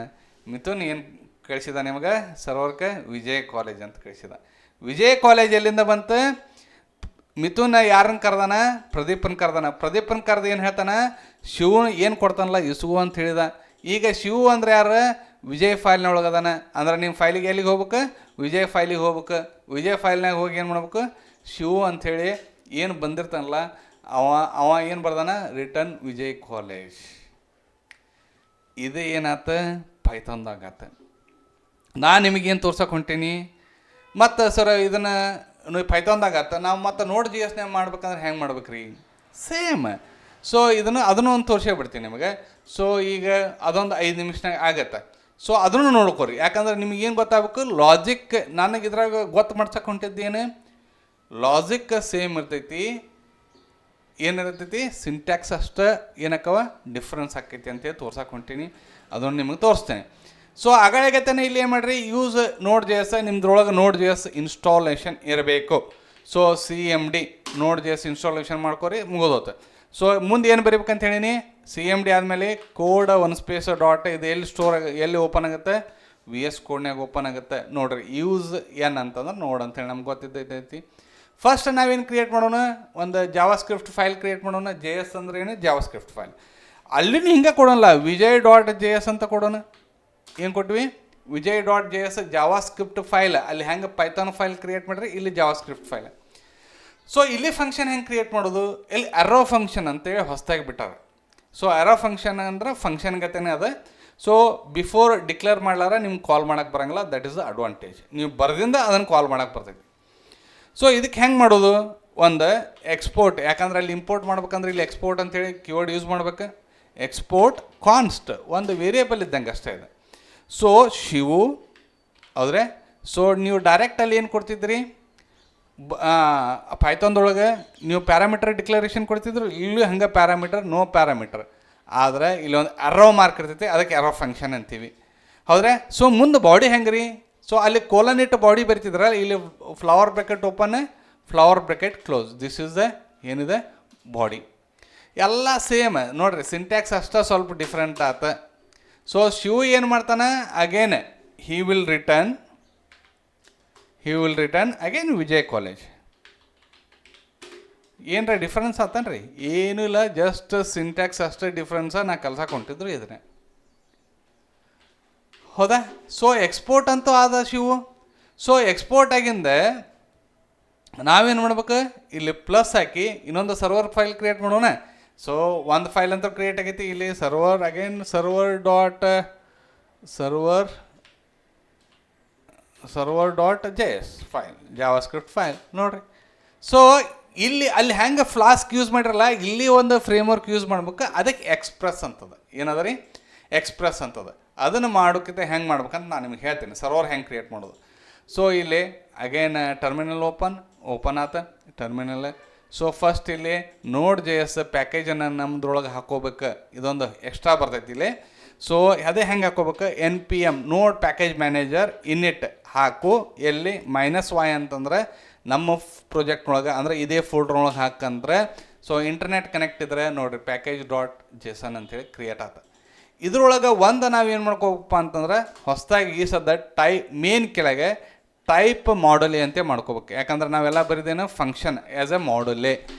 ಮಿಥುನ್ ಏನು ಕಳಿಸಿದ ನಿಮಗೆ ಸರ್ವರ್ಗೆ? ವಿಜಯ್ ಕಾಲೇಜ್ ಅಂತ ಕಳಿಸಿದ. ವಿಜಯ್ ಕಾಲೇಜ್ ಎಲ್ಲಿಂದ ಬಂತು? ಮಿಥುನ್ ಯಾರನ್ನ ಕರ್ದಾನ? ಪ್ರದೀಪನ ಕರ್ದಾನ. ಪ್ರದೀಪನ ಕರೆದು ಏನು ಹೇಳ್ತಾನ? ಶಿವನ್ ಏನು ಕೊಡ್ತಾನಲ್ಲ ಇಸುಗು ಅಂತ ಹೇಳಿದ. ಈಗ ಶಿವ ಅಂದ್ರೆ ಯಾರು? ವಿಜಯ್ ಫೈಲ್ನೊಳಗೆ ಅದಾನ. ಅಂದ್ರೆ ನಿಮ್ಮ ಫೈಲಿಗೆ ಎಲ್ಲಿಗೆ ಹೋಗ್ಬೇಕು? ವಿಜಯ್ ಫೈಲಿಗೆ ಹೋಗ್ಬೇಕು. ವಿಜಯ್ ಫೈಲ್ನಾಗ ಹೋಗಿ ಏನು ಮಾಡ್ಬೇಕು? ಶಿವ ಅಂಥೇಳಿ ಏನು ಬಂದಿರ್ತಾನಲ್ಲ ಅವ ಏನು ಬರ್ದಾನ? Return Vijay college. ಇದು ಏನಾತ? ಪೈಥಾನ್ದಾಗ ಆತ. ನಾನು ನಿಮಗೇನು ತೋರ್ಸಕ್ಕೆ ಹೊಂಟೀನಿ. ಮತ್ತು ಸರ್ ಇದನ್ನು ನೀವು ಪೈಥಾನ್ದಾಗತ್ತೆ. ನಾವು ಮತ್ತು ನೋಡ್ ಜಿ ಎಸ್ನಾಗ ಮಾಡ್ಬೇಕಂದ್ರೆ ಹೆಂಗೆ ಮಾಡ್ಬೇಕು ರೀ? ಸೇಮ್. ಸೊ ಅದನ್ನು ಒಂದು ತೋರಿಸೇ ಬಿಡ್ತೀನಿ ನಿಮಗೆ. ಸೊ ಈಗ ಅದೊಂದು 5 ನಿಮಿಷನಾಗ ಆಗತ್ತೆ. ಸೊ ಅದನ್ನು ನೋಡ್ಕೊರಿ, ಯಾಕಂದ್ರೆ ನಿಮಗೇನು ಗೊತ್ತಾಗಬೇಕು, ಲಾಜಿಕ್ ನನಗೆ ಇದ್ರಾಗ ಗೊತ್ತು ಮಾಡ್ಸಕ್ಕೆ ಹೊಂಟಿದ್ದೇನು, ಲಾಜಿಕ್ ಸೇಮ್ ಇರ್ತೈತಿ, ಏನಿರ್ತೈತಿ ಸಿಂಟ್ಯಾಕ್ಸ್ ಅಷ್ಟು ಏನಕ್ಕವ ಡಿಫ್ರೆನ್ಸ್ ಆಕೈತಿ ಅಂತೇಳಿ ತೋರ್ಸಕ್ಕೆ ಹೊಂಟೀನಿ. ಅದನ್ನು ನಿಮಗೆ ತೋರಿಸ್ತೇನೆ. ಸೊ ಆಗಳಾಗತ್ತೇನೆ ಇಲ್ಲಿ ಏನು ಮಾಡಿರಿ, ಯೂಸ್ ನೋಡ್ ಜೆ ಎಸ್, ನಿಮ್ದ್ರೊಳಗೆ ನೋಡ್ ಜೆ ಎಸ್ ಇನ್ಸ್ಟಾಲೇಷನ್ ಇರಬೇಕು. ಸೊ CMD ನೋಡ್ ಜೆ ಎಸ್ ಇನ್ಸ್ಟಾಲೇಷನ್ ಮಾಡ್ಕೊರಿ, ಮುಗಿದೋತು. ಸೊ ಮುಂದೆ ಏನು ಬರೀಬೇಕಂತ ಹೇಳೀನಿ, CMD ಆದಮೇಲೆ ಕೋಡ್ ಒನ್ ಸ್ಪೇಸ್ ಡಾಟ್ ಇದು ಎಲ್ಲಿ ಓಪನ್ ಆಗುತ್ತೆ, VS ಕೋಡ್ನಾಗ ಓಪನ್ ಆಗುತ್ತೆ. ನೋಡ್ರಿ ಯೂಸ್ ಎನ್ ಅಂತಂದ್ರೆ ನೋಡ್ ಅಂತೇಳಿ ನಮ್ಗೆ ಗೊತ್ತಿದ್ದೈತಿ. ಫಸ್ಟ್ ನಾವೇನು ಕ್ರಿಯೇಟ್ ಮಾಡೋಣ, ಒಂದು ಜಾವಾ ಸ್ಕ್ರಿಪ್ಟ್ ಫೈಲ್ ಕ್ರಿಯೇಟ್ ಮಾಡೋಣ. JS ಅಂದ್ರೆ ಏನು, ಜಾವಾ ಸ್ಕ್ರಿಪ್ಟ್ ಫೈಲ್. ಅಲ್ಲಿನೂ ಹಿಂಗೆ ಕೊಡೋಲ್ಲ, vijay.js ಅಂತ ಕೊಡೋಣ. ಏನು ಕೊಟ್ವಿ, vijay.js ಜಾವಾ ಸ್ಕ್ರಿಪ್ಟ್ ಫೈಲ್. ಅಲ್ಲಿ ಹೆಂಗೆ ಪೈಥಾನ್ ಫೈಲ್ ಕ್ರಿಯೇಟ್ ಮಾಡಿರಿ, ಇಲ್ಲಿ ಜಾವಾ ಸ್ಕ್ರಿಪ್ಟ್ ಫೈಲ್. ಸೊ ಇಲ್ಲಿ ಫಂಕ್ಷನ್ ಹೆಂಗೆ ಕ್ರಿಯೇಟ್ ಮಾಡೋದು, ಇಲ್ಲಿ ಅರೋ ಫಂಕ್ಷನ್ ಅಂತೇಳಿ ಹೊಸದಾಗಿ ಬಿಟ್ಟಾರೆ. ಸೊ ಅರೋ ಫಂಕ್ಷನ್ ಅಂದ್ರೆ ಫಂಕ್ಷನ್ ಗತೆನೇ ಅದ. ಸೊ ಬಿಫೋರ್ ಡಿಕ್ಲೇರ್ ಮಾಡ್ಲಾರ ನಿಮ್ಗೆ ಕಾಲ್ ಮಾಡೋಕ್ಕೆ ಬರೋಂಗಿಲ್ಲ, ದಟ್ ಈಸ್ ದ ಅಡ್ವಾಂಟೇಜ್. ನೀವು ಬರೆದಿಂದ ಅದನ್ನು ಕಾಲ್ ಮಾಡೋಕ್ಕೆ ಬರ್ತೈತಿ. ಸೊ ಇದಕ್ಕೆ ಹೆಂಗೆ ಮಾಡೋದು, ಒಂದು ಎಕ್ಸ್ಪೋರ್ಟ್, ಯಾಕಂದ್ರೆ ಅಲ್ಲಿ ಇಂಪೋರ್ಟ್ ಮಾಡ್ಬೇಕಂದ್ರೆ ಇಲ್ಲಿ ಎಕ್ಸ್ಪೋರ್ಟ್ ಅಂತೇಳಿ ಕೀವರ್ಡ್ ಯೂಸ್ ಮಾಡ್ಬೇಕು. ಎಕ್ಸ್ಪೋರ್ಟ್ ಕಾನ್ಸ್ಟ್ ಒಂದು ವೇರಿಯೇಬಲ್ ಇದ್ದಂಗೆ ಅಷ್ಟೇ ಇದೆ. ಸೊ ಶಿವು ಹೌದ್ರೆ, ಸೊ ನೀವು ಡೈರೆಕ್ಟಲ್ಲಿ ಏನು ಕೊಡ್ತಿದ್ರಿ, ಪೈಥಾನ್ದೊಳಗೆ ನೀವು ಪ್ಯಾರಾಮೀಟರ್ ಡಿಕ್ಲರೇಷನ್ ಕೊಡ್ತಿದ್ರು, ಇಲ್ಲೂ ಹಂಗೆ ಪ್ಯಾರಾಮೀಟರ್ ನೋ ಪ್ಯಾರಾಮೀಟರ್. ಆದರೆ ಇಲ್ಲಿ ಒಂದು ಅರೋ ಮಾರ್ಕ್ ಇರ್ತೈತಿ, ಅದಕ್ಕೆ ಅರೋ ಫಂಕ್ಷನ್ ಅಂತೀವಿ ಹೌದ್ರೆ. ಸೊ ಮುಂದೆ ಬಾಡಿ ಹೆಂಗೆ ರೀ, ಸೊ ಅಲ್ಲಿ ಕೋಲನ್ ಇಟ್ಟು ಬಾಡಿ ಬರಿತಿದ್ರೆ, ಇಲ್ಲಿ flower bracket open flower bracket close, this is the ಏನಿದೆ ಬಾಡಿ. ಎಲ್ಲ ಸೇಮ್ ನೋಡ್ರಿ, ಸಿಂಟ್ಯಾಕ್ಸ್ ಅಷ್ಟೇ ಸ್ವಲ್ಪ ಡಿಫ್ರೆಂಟ್ ಆತ. ಸೊ ಶಿವ್ ಏನು ಮಾಡ್ತಾನೆ, again he will return again Vijay college. ಏನರ ಡಿಫ್ರೆನ್ಸ್ ಆತನ್ ರೀ, ಏನೂ ಇಲ್ಲ, ಜಸ್ಟ್ ಸಿಂಟ್ಯಾಕ್ಸ್ ಅಷ್ಟೇ ಡಿಫ್ರೆನ್ಸ. ನಾ ಕಲ್ಸಕ್ಕೆ ಹೊಂಟಿದ್ರು ಇದನ್ನೇ, ಹೌದಾ. ಸೊ ಎಕ್ಸ್ಪೋರ್ಟ್ ಅಂತೂ ಆದ ಶಿವು. ಸೊ ಎಕ್ಸ್ಪೋರ್ಟ್ ಆಗಿಂದ ನಾವೇನು ಮಾಡ್ಬೇಕು, ಇಲ್ಲಿ ಪ್ಲಸ್ ಹಾಕಿ ಇನ್ನೊಂದು ಸರ್ವರ್ ಫೈಲ್ ಕ್ರಿಯೇಟ್ ಮಾಡೋಣ. ಸೊ ಒಂದು ಫೈಲ್ ಅಂತ ಕ್ರಿಯೇಟ್ ಆಗೈತಿ, ಇಲ್ಲಿ server again server file, JavaScript file ನೋಡ್ರಿ. ಸೊ ಅಲ್ಲಿ ಹೆಂಗೆ ಫ್ಲಾಸ್ಕ್ ಯೂಸ್ ಮಾಡಿರಲ್ಲ, ಇಲ್ಲಿ ಒಂದು ಫ್ರೇಮ್ವರ್ಕ್ ಯೂಸ್ ಮಾಡ್ಬೇಕು, ಅದಕ್ಕೆ ಎಕ್ಸ್ಪ್ರೆಸ್ ಅಂತದ. ಏನದ ರೀ, ಎಕ್ಸ್ಪ್ರೆಸ್ ಅಂತದ. ಅದನ್ನು ಮಾಡೋಕ್ಕಿಂತ ಹೆಂಗೆ ಮಾಡ್ಬೇಕಂತ ನಾನು ನಿಮ್ಗೆ ಹೇಳ್ತೀನಿ, ಸರ್ವರ್ ಹೆಂಗೆ ಕ್ರಿಯೇಟ್ ಮಾಡೋದು. ಸೊ ಇಲ್ಲಿ ಅಗೇನ್ ಟರ್ಮಿನಲ್ ಓಪನ್ ಆತ ಟರ್ಮಿನಲ್. ಸೊ ಫಸ್ಟ್ ಇಲ್ಲಿ ನೋಡ್ JS ಪ್ಯಾಕೇಜನ್ನು ನಮ್ದ್ರೊಳಗೆ ಹಾಕೋಬೇಕು, ಇದೊಂದು ಎಕ್ಸ್ಟ್ರಾ ಬರ್ತೈತಿ ಇಲ್ಲಿ. ಸೊ ಅದೇ ಹೆಂಗೆ ಹಾಕೋಬೇಕು, NPM ನೋಡ್ ಪ್ಯಾಕೇಜ್ ಮ್ಯಾನೇಜರ್ ಇನ್ಇಟ್ ಹಾಕು, ಎಲ್ಲಿ -y ಅಂತಂದ್ರೆ ನಮ್ಮ ಪ್ರಾಜೆಕ್ಟ್ನೊಳಗೆ, ಅಂದರೆ ಇದೇ ಫೋಲ್ಡ್ರೊಳಗೆ ಹಾಕಂದ್ರೆ. ಸೊ ಇಂಟರ್ನೆಟ್ ಕನೆಕ್ಟ್ ಇದ್ರೆ ನೋಡಿರಿ package.json ಅಂತೇಳಿ ಕ್ರಿಯೇಟ್ ಆತ. ಇದ್ರೊಳಗೆ ಒಂದು ನಾವೇನು ಮಾಡ್ಕೋಬೇಕಪ್ಪ ಅಂತಂದ್ರೆ, ಹೊಸದಾಗಿ ಈ ಸದ್ದ ಮೇನ್ ಕೆಳಗೆ ಟೈಪ್ ಮಾಡಲಿ ಅಂತ ಮಾಡ್ಕೋಬೇಕು. ಯಾಕಂದ್ರೆ ನಾವೆಲ್ಲ ಬರೀದೇನು ಫಂಕ್ಷನ್ ಆ್ಯಸ್ ಎ ಮಾಡಲಿ,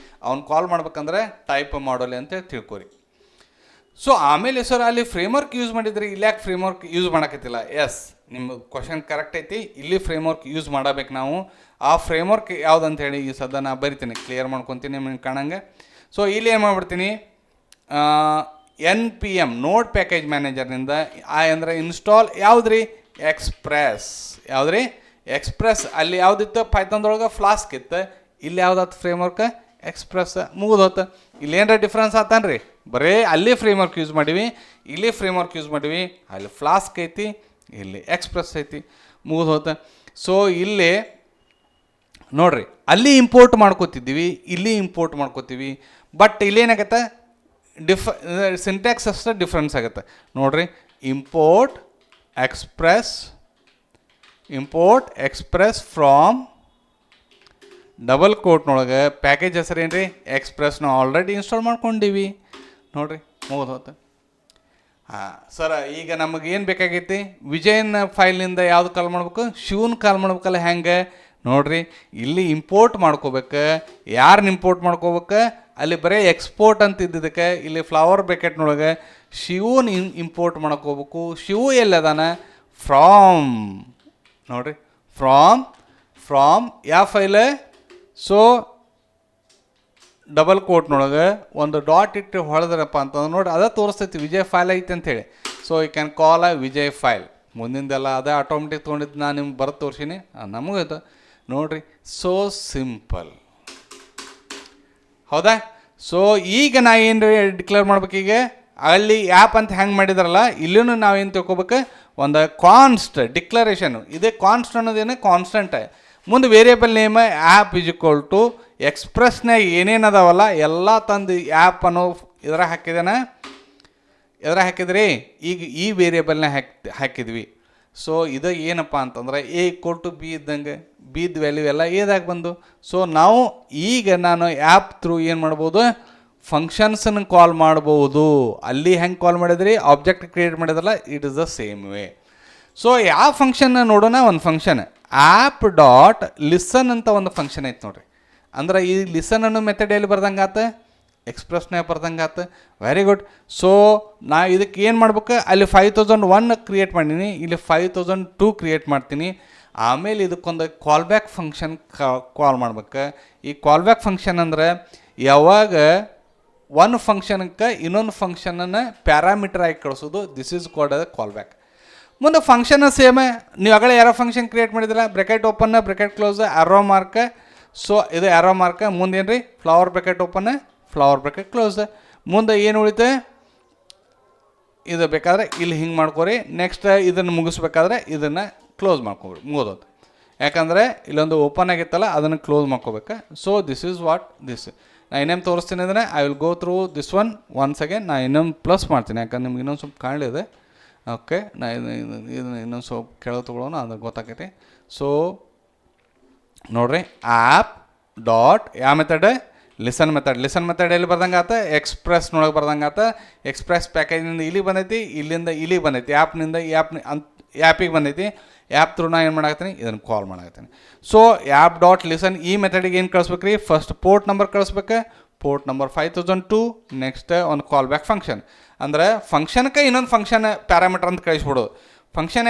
ಅವ್ನು ಕಾಲ್ ಮಾಡ್ಬೇಕಂದ್ರೆ ಟೈಪ್ ಮಾಡಲಿ ಅಂತ ತಿಳ್ಕೊರಿ. ಸೊ ಆಮೇಲೆ ಸರ್ ಅಲ್ಲಿ ಫ್ರೇಮ್ವರ್ಕ್ ಯೂಸ್ ಮಾಡಿದ್ರಿ, ಇಲ್ಲಿ ಯಾಕೆ ಫ್ರೇಮ್ವರ್ಕ್ ಯೂಸ್ ಮಾಡೋಕತ್ತಿಲ್ಲ? ಎಸ್, ನಿಮ್ಮ ಕ್ವಶನ್ ಕರೆಕ್ಟ್ ಐತಿ, ಇಲ್ಲಿ ಫ್ರೇಮ್ವರ್ಕ್ ಯೂಸ್ ಮಾಡಬೇಕು ನಾವು. ಆ ಫ್ರೇಮ್ವರ್ಕ್ ಯಾವುದಂತ ಹೇಳಿ ಈ ಸದ್ದ ನಾ ಬರಿತೀನಿ, ಕ್ಲಿಯರ್ ಮಾಡ್ಕೊತೀನಿ ನಿಮ್ಗೆ ಕಾಣಂಗೆ. ಸೊ ಇಲ್ಲಿ ಏನು ಮಾಡ್ಬಿಡ್ತೀನಿ, NPM ನೋಡ್ ಪ್ಯಾಕೇಜ್ ಮ್ಯಾನೇಜರ್ನಿಂದ ಅಂದರೆ ಇನ್ಸ್ಟಾಲ್ ಯಾವುದ್ರಿ, ಎಕ್ಸ್ಪ್ರೆಸ್. ಅಲ್ಲಿ ಯಾವುದಿತ್ತು ಪೈಥಾನ್ದೊಳಗೆ ಫ್ಲಾಸ್ಕ್ ಇತ್ತು, ಇಲ್ಲಿ ಯಾವುದಾಯ್ತು ಫ್ರೇಮ್ವರ್ಕ್ ಎಕ್ಸ್ಪ್ರೆಸ್, ಮುಗಿದೋತು. ಇಲ್ಲಿ ಏನರ ಡಿಫ್ರೆನ್ಸ್ ಆತನ್ರಿ, ಬರೀ ಅಲ್ಲಿ ಫ್ರೇಮ್ವರ್ಕ್ ಯೂಸ್ ಮಾಡೀವಿ, ಇಲ್ಲಿ ಫ್ರೇಮ್ವರ್ಕ್ ಯೂಸ್ ಮಾಡೀವಿ. ಅಲ್ಲಿ ಫ್ಲಾಸ್ಕ್ ಐತಿ, ಇಲ್ಲಿ ಎಕ್ಸ್ಪ್ರೆಸ್ ಐತಿ, ಮುಗಿದೋತು. ಸೊ ಇಲ್ಲಿ ನೋಡ್ರಿ, ಅಲ್ಲಿ ಇಂಪೋರ್ಟ್ ಮಾಡ್ಕೋತಿದ್ದೀವಿ, ಇಲ್ಲಿ ಇಂಪೋರ್ಟ್ ಮಾಡ್ಕೋತೀವಿ. ಬಟ್ ಇಲ್ಲೇನಾಗತ್ತೆ, ಸಿಂಟ್ಯಾಕ್ಸ್ ಅಷ್ಟೇ ಡಿಫ್ರೆನ್ಸ್ ಆಗುತ್ತೆ ನೋಡ್ರಿ. ಇಂಪೋರ್ಟ್ ಎಕ್ಸ್ಪ್ರೆಸ್ ಫ್ರಾಮ್ ಡಬಲ್ ಕೋಟ್ನೊಳಗೆ ಪ್ಯಾಕೇಜ್ ಹೆಸರು ಏನು ರೀ, ಎಕ್ಸ್ಪ್ರೆಸ್. ನಾವು ಆಲ್ರೆಡಿ ಇನ್ಸ್ಟಾಲ್ ಮಾಡ್ಕೊಂಡಿವಿ ನೋಡ್ರಿ, ಮುಗಿದೋತು. ಹಾಂ ಸರ, ಈಗ ನಮಗೆ ಏನು ಬೇಕಾಗೈತಿ, ವಿಜಯನ್ ಫೈಲ್ನಿಂದ ಯಾವ್ದು ಕಾಲ್ ಮಾಡ್ಬೇಕು, ಶಿವನ್ ಕಾಲ್ ಮಾಡ್ಬೇಕಲ್ಲ. ಹೆಂಗೆ ನೋಡ್ರಿ, ಇಲ್ಲಿ ಇಂಪೋರ್ಟ್ ಮಾಡ್ಕೋಬೇಕು. ಯಾರನ್ನ ಇಂಪೋರ್ಟ್ ಮಾಡ್ಕೋಬೇಕು, ಅಲ್ಲಿ ಬರೀ ಎಕ್ಸ್ಪೋರ್ಟ್ ಅಂತ ಇದ್ದಿದ್ದಕ್ಕೆ ಇಲ್ಲಿ ಫ್ಲವರ್ ಬ್ರ್ಯಾಕೆಟ್ನೊಳಗೆ ಶಿವನ್ ಇಂಪೋರ್ಟ್ ಮಾಡ್ಕೋಬೇಕು. ಶಿವು ಎಲ್ಲಿ ಅದಾನ, ಫ್ರಾಮ್ ನೋಡ್ರಿ, ಫ್ರಾಮ್ ಯಾವ ಫೈಲ್. ಸೊ ಡಬಲ್ ಕೋಟ್ನೊಳಗೆ ಒಂದು ಡಾಟ್ ಇಟ್ಟು ಹೊಡೆದ್ರಪ್ಪ ಅಂತಂದ್ರೆ ನೋಡಿ, ಅದೇ ತೋರಿಸ್ತೈತಿ ವಿಜಯ್ ಫೈಲ್ ಐತೆ ಅಂಥೇಳಿ. So you can call Vijay file. ಮುಂದಿಂದೆಲ್ಲ ಅದೇ ಆಟೋಮೆಟಿಕ್ ತೊಗೊಂಡಿದ್ದು ನಾನು ನಿಮ್ಗೆ ಬರೋದು ತೋರಿಸೀನಿ, ನಮಗೈತೆ ನೋಡ್ರಿ, ಸೋ ಸಿಂಪಲ್ ಹೌದಾ. ಸೊ ಈಗ ನಾ ಏನು ಡಿಕ್ಲೇರ್ ಮಾಡ್ಬೇಕೀಗ, ಅಲ್ಲಿ ಆ್ಯಪ್ ಅಂತ ಹೆಂಗೆ ಮಾಡಿದಾರಲ್ಲ ಇಲ್ಲೂ ನಾವೇನು ತಿಳ್ಕೊಬೇಕು, ಒಂದು ಕಾನ್ಸ್ಟ್ ಡಿಕ್ಲರೇಷನ್. ಇದೇ ಕಾನ್ಸ್ಟ್ ಅನ್ನೋದೇನು ಕಾನ್ಸ್ಟೆಂಟ್. ಮುಂದೆ variable name app is equal to ಎಕ್ಸ್ಪ್ರೆಸ್ನಾಗ ಏನೇನು ಅದಾವಲ್ಲ ಎಲ್ಲ ತಂದು ಆ್ಯಪ್ ಅನ್ನೋ ಇದ್ರ ಹಾಕಿದೇನ, ಎದ್ರ ಹಾಕಿದ್ರಿ, ಈಗ ಈ ವೇರಿಯೇಬಲ್ನ ಹಾಕಿದ್ವಿ. ಸೊ ಇದು ಏನಪ್ಪ ಅಂತಂದ್ರೆ ಎ ಈಕ್ವಲ್ ಟು ಬಿ ಇದ್ದಂಗೆ, ಬಿದ ವ್ಯಾಲ್ಯೂ ಎಲ್ಲ ಏದಾಗ ಬಂದು. ಸೊ ನಾವು ಈಗ ನಾನು ಆ್ಯಪ್ ಥ್ರೂ ಏನು ಮಾಡ್ಬೋದು, ಫಂಕ್ಷನ್ಸನ್ನು ಕಾಲ್ ಮಾಡ್ಬೋದು. ಅಲ್ಲಿ ಹೆಂಗೆ ಕಾಲ್ ಮಾಡಿದ್ರಿ, ಆಬ್ಜೆಕ್ಟ್ ಕ್ರಿಯೇಟ್ ಮಾಡಿದ್ರಲ್ಲ, it is the same way. So ಯಾವ ಫಂಕ್ಷನ್ನ ನೋಡೋಣ, ಒಂದು ಫಂಕ್ಷನ್ ಆ್ಯಪ್ ಡಾಟ್ ಲಿಸನ್ ಅಂತ ಒಂದು ಫಂಕ್ಷನ್ ಐತೆ ನೋಡ್ರಿ. ಅಂದ್ರೆ ಈ ಲಿಸನ್ ಅನ್ನೋ ಮೆಥಡ್ ಎಲ್ಲಿ ಬರ್ದಂಗೆ ಆತ, ಎಕ್ಸ್ಪ್ರೆಸ್ನಾಗ ಬರ್ದಂಗೆ ಆತ. Very good. ಸೊ ನಾ ಇದಕ್ಕೆ ಏನು ಮಾಡ್ಬೇಕು, ಅಲ್ಲಿ 5001 ಕ್ರಿಯೇಟ್ ಮಾಡೀನಿ, ಇಲ್ಲಿ 5002 ಕ್ರಿಯೇಟ್ ಮಾಡ್ತೀನಿ. ಆಮೇಲೆ ಇದಕ್ಕೊಂದು ಕಾಲ್ ಬ್ಯಾಕ್ ಫಂಕ್ಷನ್ ಕಾಲ್ ಮಾಡ್ಬೇಕು. ಈ ಕಾಲ್ ಬ್ಯಾಕ್ ಫಂಕ್ಷನ್ ಅಂದ್ರೆ ಯಾವಾಗ ಒಂದು ಫಂಕ್ಷನ್ಗೆ ಇನ್ನೊಂದು ಫಂಕ್ಷನನ್ನು ಪ್ಯಾರಾಮೀಟರ್ ಆಗಿ ಕಳಿಸೋದು, this is called a callback. ಮುಂದೆ ಫಂಕ್ಷನ್ ಸೇಮ್, ನೀವು ಆಗಲೇ ಯಾರೋ ಫಂಕ್ಷನ್ ಕ್ರಿಯೇಟ್ ಮಾಡಿದಿಲ್ಲ, bracket open bracket close arrow mark. So ಇದು ಆರೋ ಮಾರ್ಕ್. ಮುಂದೆ ಏನು ರೀ, flower bracket open flower bracket close. ಮುಂದೆ ಏನು ಉಳಿತು, ಇದು ಬೇಕಾದ್ರೆ ಇಲ್ಲಿ ಹಿಂಗೆ ಮಾಡ್ಕೊರಿ. ನೆಕ್ಸ್ಟ್ ಇದನ್ನು ಮುಗಿಸ್ಬೇಕಾದ್ರೆ ಇದನ್ನು ಕ್ಲೋಸ್ ಮಾಡ್ಕೊಬಿಡಿ, ಮುಗೋದು. ಯಾಕಂದರೆ ಇಲ್ಲೊಂದು ಓಪನ್ ಆಗಿತ್ತಲ್ಲ ಅದನ್ನು ಕ್ಲೋಸ್ ಮಾಡ್ಕೋಬೇಕು. So this is what this. ನಾನು ಇನ್ನೇನು ತೋರಿಸ್ತೀನಿ ಅಂದರೆ I will go through this once again. ನಾನು ಇನ್ನೊಂದು ಪ್ಲಸ್ ಮಾಡ್ತೀನಿ, ಯಾಕಂದ್ರೆ ನಿಮ್ಗೆ ಇನ್ನೊಂದು ಸ್ವಲ್ಪ ಕಾಣಲಿದೆ. ಓಕೆ, ನಾ ಇದನ್ನು ಇನ್ನೊಂದು ಸ್ವಲ್ಪ ಕೆಳಗೆ ತೊಗೊಳ್ಳೋಣ, ಅದು ಗೊತ್ತಾಗೈತಿ. ಸೊ ನೋಡಿರಿ, ಆ್ಯಪ್ ಡಾಟ್ ಯಾವ method, listen method. Listen method ಎಲ್ಲಿ ಬರ್ದಂಗೆ ಆತ, ಎಕ್ಸ್ಪ್ರೆಸ್ನೊಳಗೆ ಬರ್ದಂಗೆ ಆತ. ಎಕ್ಸ್ಪ್ರೆಸ್ ಪ್ಯಾಕೇಜಿನಿಂದ ಇಲ್ಲಿಗೆ ಬಂದೈತಿ, ಇಲ್ಲಿಂದ ಇಲ್ಲಿಗೆ ಬಂದೈತಿ, ಆ್ಯಪ್ನಿಂದ ಆ್ಯಪಿಗೆ ಬಂದೈತಿ. ಆ್ಯಪ್ ಥ್ರೂ ನಾ ಏನು ಮಾಡಾಕತ್ತೀನಿ, ಇದನ್ನು ಕಾಲ್ ಮಾಡಾಕತ್ತೀನಿ. ಸೊ ಆ್ಯಪ್ ಡಾಟ್ ಲಿಸನ್ ಈ ಮೆಥಡಿಗೆ ಏನು ಕಳಿಸ್ಬೇಕು ರೀ, ಫಸ್ಟ್ ಪೋರ್ಟ್ ನಂಬರ್ ಕಳಿಸ್ಬೇಕು, ಪೋರ್ಟ್ ನಂಬರ್ 5002. ನೆಕ್ಸ್ಟ್ ಒಂದು ಕಾಲ್ ಬ್ಯಾಕ್ ಫಂಕ್ಷನ್. ಅಂದರೆ ಫಂಕ್ಷನ್ಗೆ ಇನ್ನೊಂದು ಫಂಕ್ಷನ್ ಪ್ಯಾರಾಮೀಟರ್ ಅಂತ ಕಳಿಸ್ಬಿಡೋದು. ಫಂಕ್ಷನ್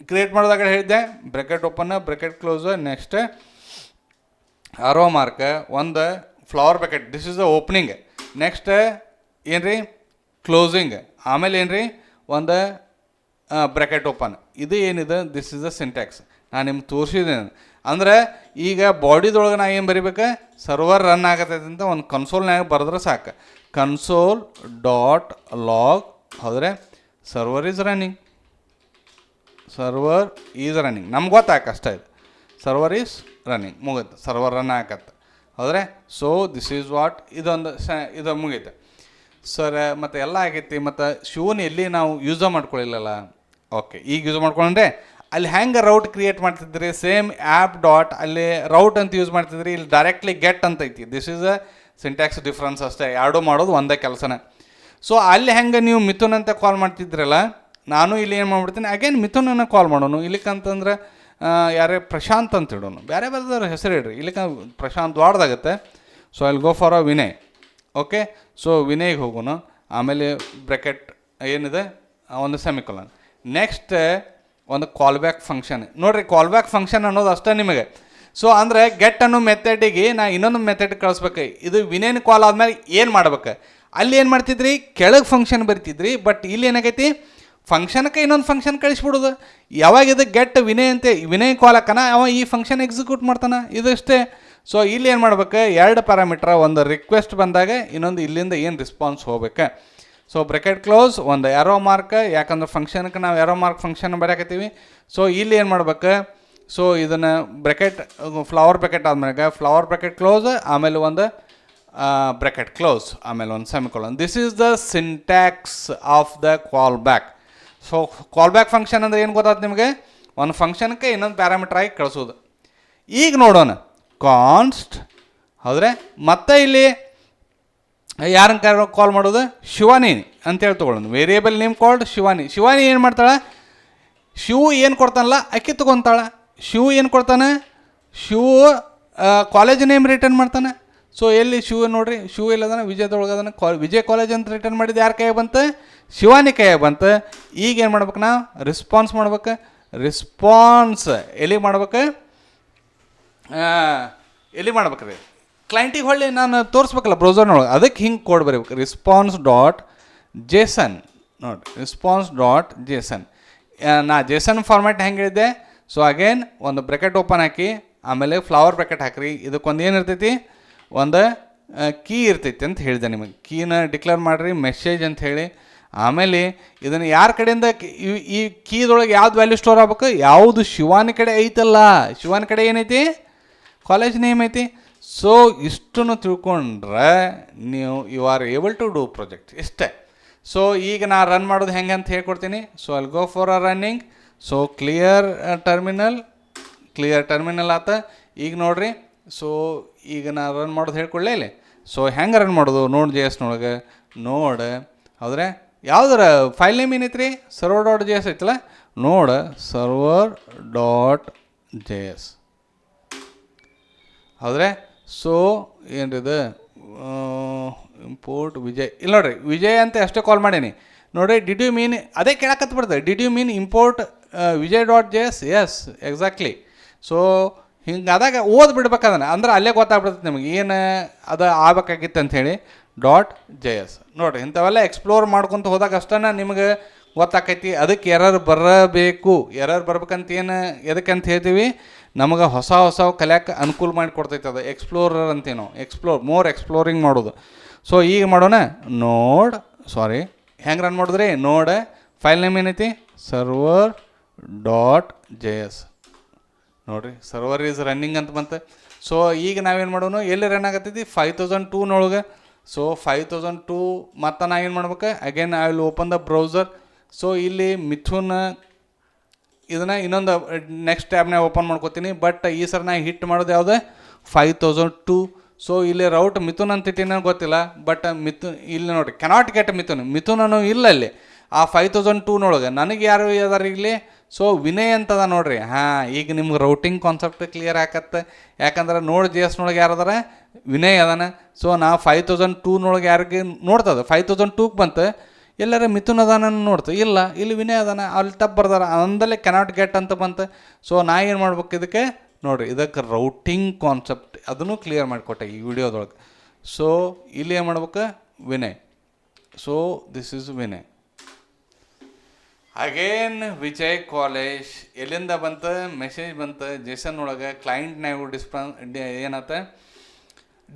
ಕ್ರಿಯೇಟ್ ಮಾಡಿದಾಗ ಹೇಳಿದ್ದೆ, bracket open bracket close, next arrow mark, ಒಂದು flower bracket, this is the opening. Next ಏನು ರೀ, ಕ್ಲೋಸಿಂಗ್. ಆಮೇಲೆ ಏನು ರೀ, ಒಂದು ಬ್ರೆಕೆಟ್ ಓಪನ್. ಇದು ಏನಿದೆ, ದಿಸ್ ಇಸ್ ದ ಸಿಂಟ್ಯಾಕ್ಸ್. ನಾನು ನಿಮ್ಗೆ ತೋರಿಸಿದ್ದೇನೆ. ಅಂದರೆ ಈಗ ಬಾಡಿದೊಳಗೆ ನಾ ಏನು ಬರಿಬೇಕು, ಸರ್ವರ್ ರನ್ ಆಗತ್ತೈತೆ ಅಂತ ಒಂದು ಕನ್ಸೋಲ್ನಾಗ ಬರೆದ್ರೆ ಸಾಕು. ಕನ್ಸೋಲ್ ಡಾಟ್ ಲಾಗ್ ಹೌದ್ರೆ server is running, server is running. ನಮ್ಗೆ ಗೊತ್ತಾಕಷ್ಟೇ, ಇದು ಸರ್ವರ್ ಈಸ್ ರನ್ನಿಂಗ್, ಮುಗಿತು, ಸರ್ವರ್ ರನ್ ಆಗತ್ತೆ ಹೌದ್ರೆ. ಸೊ ದಿಸ್ ಈಸ್ ವಾಟ್, ಇದೊಂದು ಇದು ಮುಗೀತು ಸರ್. ಮತ್ತು ಎಲ್ಲ ಆಗೈತಿ. ಮತ್ತು ಶಿವನ್ ಎಲ್ಲಿ ನಾವು ಯೂಸ ಮಾಡ್ಕೊಳ್ಳಿಲ್ಲಲ್ಲ. ಓಕೆ, ಈಗ ಯೂಸ್ ಮಾಡ್ಕೊಂಡ್ರೆ ಅಲ್ಲಿ ಹೆಂಗೆ ರೌಟ್ ಕ್ರಿಯೇಟ್ ಮಾಡ್ತಿದ್ರಿ, ಸೇಮ್ ಆ್ಯಪ್ ಡಾಟ್ ಅಲ್ಲಿ ರೌಟ್ ಅಂತ ಯೂಸ್ ಮಾಡ್ತಿದ್ರಿ, ಇಲ್ಲಿ ಡೈರೆಕ್ಟ್ಲಿ ಗೆಟ್ ಅಂತ ಐತಿ. This is a syntax difference ಅಷ್ಟೇ, ಎರಡೂ ಮಾಡೋದು ಒಂದೇ ಕೆಲಸನೇ. ಸೊ ಅಲ್ಲಿ ಹೆಂಗೆ ನೀವು ಮಿಥುನ್ ಅಂತ ಕಾಲ್ ಮಾಡ್ತಿದ್ರಲ್ಲ, ನಾನು ಇಲ್ಲಿ ಏನು ಮಾಡ್ಬಿಡ್ತೀನಿ, ಅಗೇನ್ ಮಿಥುನನ್ನು ಕಾಲ್ ಮಾಡೋನು. ಇಲ್ಲಿಕಂತಂದ್ರೆ ಯಾರೇ ಪ್ರಶಾಂತ್ ಅಂತ ಇಡೋನು, ಬೇರೆ ಬೇರೆದವ್ರ ಹೆಸರು ಇಡ್ರಿ. ಇಲ್ಲಿಕ ಪ್ರಶಾಂತ್ ದೊಡ್ಡದಾಗುತ್ತೆ. So I will go for a Vinay. Okay, so ವಿನಯ್ಗೆ ಹೋಗೋಣ. ಆಮೇಲೆ ಬ್ರೆಕೆಟ್ ಏನಿದೆ, ಒಂದು ಸೆಮಿಕೊಲನ್. ನೆಕ್ಸ್ಟ್ ಒಂದು ಕಾಲ್ ಬ್ಯಾಕ್ ಫಂಕ್ಷನ್. ನೋಡಿರಿ, ಕಾಲ್ ಬ್ಯಾಕ್ ಫಂಕ್ಷನ್ ಅನ್ನೋದು ಅಷ್ಟೇ ನಿಮಗೆ. ಸೊ ಅಂದರೆ ಗೆಟ್ ಅನ್ನೋ ಮೆಥಡಿಗೆ ನಾ ಇನ್ನೊಂದು ಮೆಥಡ್ ಕಳಿಸ್ಬೇಕು. ಇದು ವಿನಯನ್ ಕಾಲ್ ಆದಮೇಲೆ ಏನು ಮಾಡ್ಬೇಕು, ಅಲ್ಲಿ ಏನು ಮಾಡ್ತಿದ್ರಿ, ಕೆಳಗೆ ಫಂಕ್ಷನ್ ಬರಿತಿದ್ರಿ. ಬಟ್ ಇಲ್ಲಿ ಏನಾಗೈತಿ, ಫಂಕ್ಷನ್ಗೆ ಇನ್ನೊಂದು ಫಂಕ್ಷನ್ ಕಳಿಸ್ಬಿಡೋದು. ಯಾವಾಗ ಇದು ಗೆಟ್ ವಿನಯ್ ಅಂತ ವಿನಯ್ ಕಾಲ್ ಹಾಕನ, ಅವ ಈ ಫಂಕ್ಷನ್ ಎಕ್ಸಿಕ್ಯೂಟ್ ಮಾಡ್ತಾನೆ, ಇದಷ್ಟೇ. ಸೊ ಇಲ್ಲಿ ಏನು ಮಾಡ್ಬೇಕು, ಎರಡು ಪ್ಯಾರಾಮೀಟ್ರ, ಒಂದು ರಿಕ್ವೆಸ್ಟ್ ಬಂದಾಗ ಇನ್ನೊಂದು ಇಲ್ಲಿಂದ ಏನು ರೆಸ್ಪಾನ್ಸ್ ಹೋಗ್ಬೇಕು. ಸೊ ಬ್ರೆಕೆಟ್ ಕ್ಲೋಸ್, ಒಂದು ಆರೋ ಮಾರ್ಕ್, ಯಾಕಂದ್ರೆ ಫಂಕ್ಷನ್ಗೆ ನಾವು ಆರೋ ಮಾರ್ಕ್ ಫಂಕ್ಷನ್ ಬರೆಯಕತ್ತೀವಿ. ಸೊ ಇಲ್ಲಿ ಏನು ಮಾಡ್ಬೇಕು, ಸೊ ಇದನ್ನು ಬ್ರೆಕೆಟ್ ಫ್ಲವರ್ ಬ್ರೆಕೆಟ್ ಆದ್ಮೇಲೆ ಫ್ಲವರ್ ಬ್ರೆಕೆಟ್ ಕ್ಲೋಸ್, ಆಮೇಲೆ ಒಂದು ಬ್ರೆಕೆಟ್ ಕ್ಲೋಸ್, ಆಮೇಲೆ ಒಂದು semicolon. This is the syntax of the call back. So call back function ಅಂದರೆ ಏನು ಗೊತ್ತಾಯ್ತು ನಿಮಗೆ, ಒಂದು ಫಂಕ್ಷನ್ಗೆ ಇನ್ನೊಂದು ಪ್ಯಾರಾಮೀಟರ್ ಆಗಿ ಕಳಿಸೋದು. ಈಗ ನೋಡೋಣ, ಕಾನ್ಸ್ಟ್ ಹೌದ್ರೆ ಮತ್ತೆ ಇಲ್ಲಿ ಯಾರನ್ನ ಕಾಲ್ ಮಾಡೋದು, ಶಿವಾನಿ ಅಂತೇಳಿ ತೊಗೊಳ್ಳೋದು. Variable name called Shivani. Shivani ಏನು ಮಾಡ್ತಾಳೆ, ಶಿವು ಏನು ಕೊಡ್ತಾನಲ್ಲ ಅಕ್ಕಿ ತೊಗೊತಾಳೆ. ಶಿವು ಏನು ಕೊಡ್ತಾನೆ, ಶಿವು ಕಾಲೇಜ್ ನೇಮ್ ರಿಟರ್ನ್ ಮಾಡ್ತಾನೆ. ಸೊ ಎಲ್ಲಿ ಶಿವ ನೋಡ್ರಿ, ಶಿವ ಇಲ್ಲದಾನೆ, ವಿಜಯದೊಳಗದಾನೆ. ವಿಜಯ್ ಕಾಲೇಜ್ ಅಂತ ರಿಟರ್ನ್ ಮಾಡಿದ್ದು ಯಾರ ಕೈಯಾಗ ಬಂತು, ಶಿವಾನಿ ಕೈಯಾಗ ಬಂತು. ಈಗ ಏನು ಮಾಡ್ಬೇಕು, ನಾವು ರೆಸ್ಪಾನ್ಸ್ ಮಾಡ್ಬೇಕು. ರೆಸ್ಪಾನ್ಸ್ ಎಲ್ಲಿ ಮಾಡ್ಬೇಕು, ಎಲ್ಲಿ ಮಾಡ್ಬೇಕ್ರಿ, ಕ್ಲೈಂಟಿಗೆ ಹೊಳ್ಳಿ ನಾನು ತೋರಿಸ್ಬೇಕಲ್ಲ ಬ್ರೌಸರ್ನೊಳಗೆ. ಅದಕ್ಕೆ ಹಿಂಗೆ ಕೋಡ್ ಬರೀಬೇಕು, ರೆಸ್ಪಾನ್ಸ್ ಡಾಟ್ ಜೇಸನ್. ನೋಡಿ, ರೆಸ್ಪಾನ್ಸ್ ಡಾಟ್ ಜೇಸನ್. ನಾ ಜೇಸನ್ ಫಾರ್ಮ್ಯಾಟ್ ಹೆಂಗೆ ಹೇಳಿದ್ದೆ. ಸೊ ಅಗೇನ್ ಒಂದು ಬ್ರೆಕೆಟ್ ಓಪನ್ ಹಾಕಿ, ಆಮೇಲೆ ಫ್ಲವರ್ ಬ್ರ್ಯಾಕೆಟ್ ಹಾಕ್ರಿ. ಇದಕ್ಕೊಂದು ಏನು ಇರ್ತೈತಿ, ಒಂದು ಕೀ ಇರ್ತೈತಿ ಅಂತ ಹೇಳಿದೆ ನಿಮಗೆ. ಕೀನ ಡಿಕ್ಲೇರ್ ಮಾಡಿರಿ ಮೆಸೇಜ್ ಅಂತ ಹೇಳಿ. ಆಮೇಲೆ ಇದನ್ನು ಯಾರ ಕಡೆಯಿಂದ ಈ ಕೀದೊಳಗೆ ಯಾವ್ದು ವ್ಯಾಲ್ಯೂ ಸ್ಟೋರ್ ಆಗ್ಬೇಕು, ಯಾವುದು ಶಿವಾನಿ ಕಡೆ ಐತಲ್ಲ, ಶಿವಾನಿ ಕಡೆ ಏನೈತಿ, ಕಾಲೇಜ್ ನೇಮ್ ಐತಿ. ಸೊ ಇಷ್ಟನ್ನು ತಿಳ್ಕೊಂಡ್ರೆ ನೀವು you are able to do project ಇಷ್ಟೇ. ಸೊ ಈಗ ನಾ ರನ್ ಮಾಡೋದು ಹೆಂಗೆ ಅಂತ ಹೇಳ್ಕೊಡ್ತೀನಿ. ಸೊ ಅಲ್ಲಿ go for a running. So clear terminal ಆತ. ಈಗ ನೋಡಿರಿ, ಸೊ ಈಗ ನಾ ರನ್ ಮಾಡೋದು ಹೇಳ್ಕೊಳ್ಳೇ ಇಲ್ಲಿ. ಸೊ ಹೆಂಗೆ ರನ್ ಮಾಡೋದು ನೋಡ್ JS ನೊಳಗೆ ಹೌದ್ರೆ ಯಾವ್ದಾರ ಫೈಲ್ ನೇಮ್ ಏನೈತ್ರಿ, server.js ಐತಲ್ಲ, server.js ಹೌದ್ರೆ. ಸೊ ಏನ್ರಿದು ಇಂಪೋರ್ಟ್ ವಿಜಯ್, ಇಲ್ಲ ನೋಡಿರಿ ವಿಜಯ್ ಅಂತ ಅಷ್ಟೇ ಕಾಲ್ ಮಾಡೀನಿ ನೋಡಿರಿ. ಡಿಡ್ ಯು ಮೀನ್ ಅದೇ ಕೇಳಕತ್ತು ಬಿಡ್ತದೆ, did you mean import Vijay, yes exactly. So ಹಿಂಗಾದಾಗ ಓದ್ಬಿಡ್ಬೇಕದನ್ನು, ಅಂದ್ರೆ ಅಲ್ಲೇ ಗೊತ್ತಾಗ್ಬಿಡ್ತದೆ ನಿಮಗೆ ಏನು ಅದು ಆಗ್ಬೇಕಾಗಿತ್ತು ಅಂಥೇಳಿ. .js ನೋಡಿರಿ, ಇಂಥವೆಲ್ಲ ಎಕ್ಸ್ಪ್ಲೋರ್ ಮಾಡ್ಕೊತ ಹೋದಾಗ ಅಷ್ಟೇ ನಿಮಗೆ ಗೊತ್ತಾಕೈತಿ. ಅದಕ್ಕೆ ಎರರ್ ಬರಬೇಕು. ಎರರ್ ಬರ್ಬೇಕಂತ ಏನು ಎದಕ್ಕೆ ಅಂತ ಹೇಳ್ತೀವಿ, ನಮಗೆ ಹೊಸ ಕಲಿಯೋಕೆ ಅನುಕೂಲ ಮಾಡಿ ಕೊಡ್ತೈತೆ ಅದು. ಎಕ್ಸ್ಪ್ಲೋರರ್ ಅಂತೇನೋ, ಮೋರ್ ಎಕ್ಸ್ಪ್ಲೋರಿಂಗ್ ಮಾಡೋದು. ಸೊ ಈಗ ಮಾಡೋಣ. ಹೆಂಗೆ ರನ್ ಮಾಡಿದ್ರಿ ಫೈಲ್ ನೇಮ್ ಏನೈತಿ, server.js ನೋಡಿರಿ, ಸರ್ವರ್ ಈಸ್ ರನ್ನಿಂಗ್ ಅಂತ ಬಂತು. ಸೊ ಈಗ ನಾವೇನು ಮಾಡೋಣ, ಎಲ್ಲಿ ರನ್ ಆಗತ್ತೈತಿ 5002 ನೊಳಗೆ. ಸೊ 5002 ಮತ್ತು ನಾ ಏನು ಮಾಡ್ಬೇಕು, again I will open the browser. So ಇಲ್ಲಿ ಮಿಥುನ್ ಇದನ್ನು ಇನ್ನೊಂದು ನೆಕ್ಸ್ಟ್ ಟ್ಯಾಬ್ನಾಗ ಓಪನ್ ಮಾಡ್ಕೋತೀನಿ. ಬಟ್ ಈ ಸರಿ ನಾ ಹಿಟ್ ಮಾಡೋದು ಯಾವುದು 5002. ಸೊ ಇಲ್ಲಿ ರೌಟ್ ಮಿಥುನ್ ಅಂತ ಇಟ್ಟಿನ ಗೊತ್ತಿಲ್ಲ, ಬಟ್ ಇಲ್ಲಿ ನೋಡಿ ಕೆನಾಟ್ ಗೆಟ್ ಮಿಥುನನು ಇಲ್ಲ ಅಲ್ಲಿ ಆ 5002 ನೊಳಗೆ. ನನಗೆ ಯಾರು ಅದಾರ ಇಲ್ಲಿ, ಸೊ ವಿನಯ್ ಅಂತದ ನೋಡ್ರಿ. ಹಾಂ, ಈಗ ನಿಮ್ಗೆ ರೌಟಿಂಗ್ ಕಾನ್ಸೆಪ್ಟ್ ಕ್ಲಿಯರ್ ಆಕತ್ತೆ. ಯಾಕಂದ್ರೆ JS ನೊಳಗೆ ಯಾರು ಅದಾರ, ವಿನಯ್ ಅದಾನ. ಸೊ ನಾ 5002 ನೊಳಗೆ ಯಾರಿಗೆ ನೋಡ್ತದೆ, 5002ಕ್ಕೆ ಬಂತು, ಎಲ್ಲರ ಮಿಥುನ್ ಅದಾನ ನೋಡ್ತು, ಇಲ್ಲ ಇಲ್ಲಿ ವಿನಯ್ ಅದಾನ, ಅಲ್ಲಿ ತಪ್ಪು ಬರ್ದಾರ, ಅಂದಲ್ಲೇ ಕೆನಾಟ್ ಗೆಟ್ ಅಂತ ಬಂತು. ಸೊ ನಾ ಏನು ಮಾಡ್ಬೇಕು ಇದಕ್ಕೆ ನೋಡಿರಿ, ಇದಕ್ಕೆ ರೌಟಿಂಗ್ ಕಾನ್ಸೆಪ್ಟ್ ಅದನ್ನು ಕ್ಲಿಯರ್ ಮಾಡಿಕೊಟ್ಟೆ ಈ ವಿಡಿಯೋದೊಳಗೆ. ಸೊ ಇಲ್ಲಿ ಏನು ಮಾಡ್ಬೇಕು, Vinay. So this is Vinay. Again Vijay college ಎಲ್ಲಿಂದ ಬಂತು, ಮೆಸೇಜ್ ಬಂತು JSON ಒಳಗೆ. ಕ್ಲೈಂಟ್ನಾಗೂ ಏನಾತ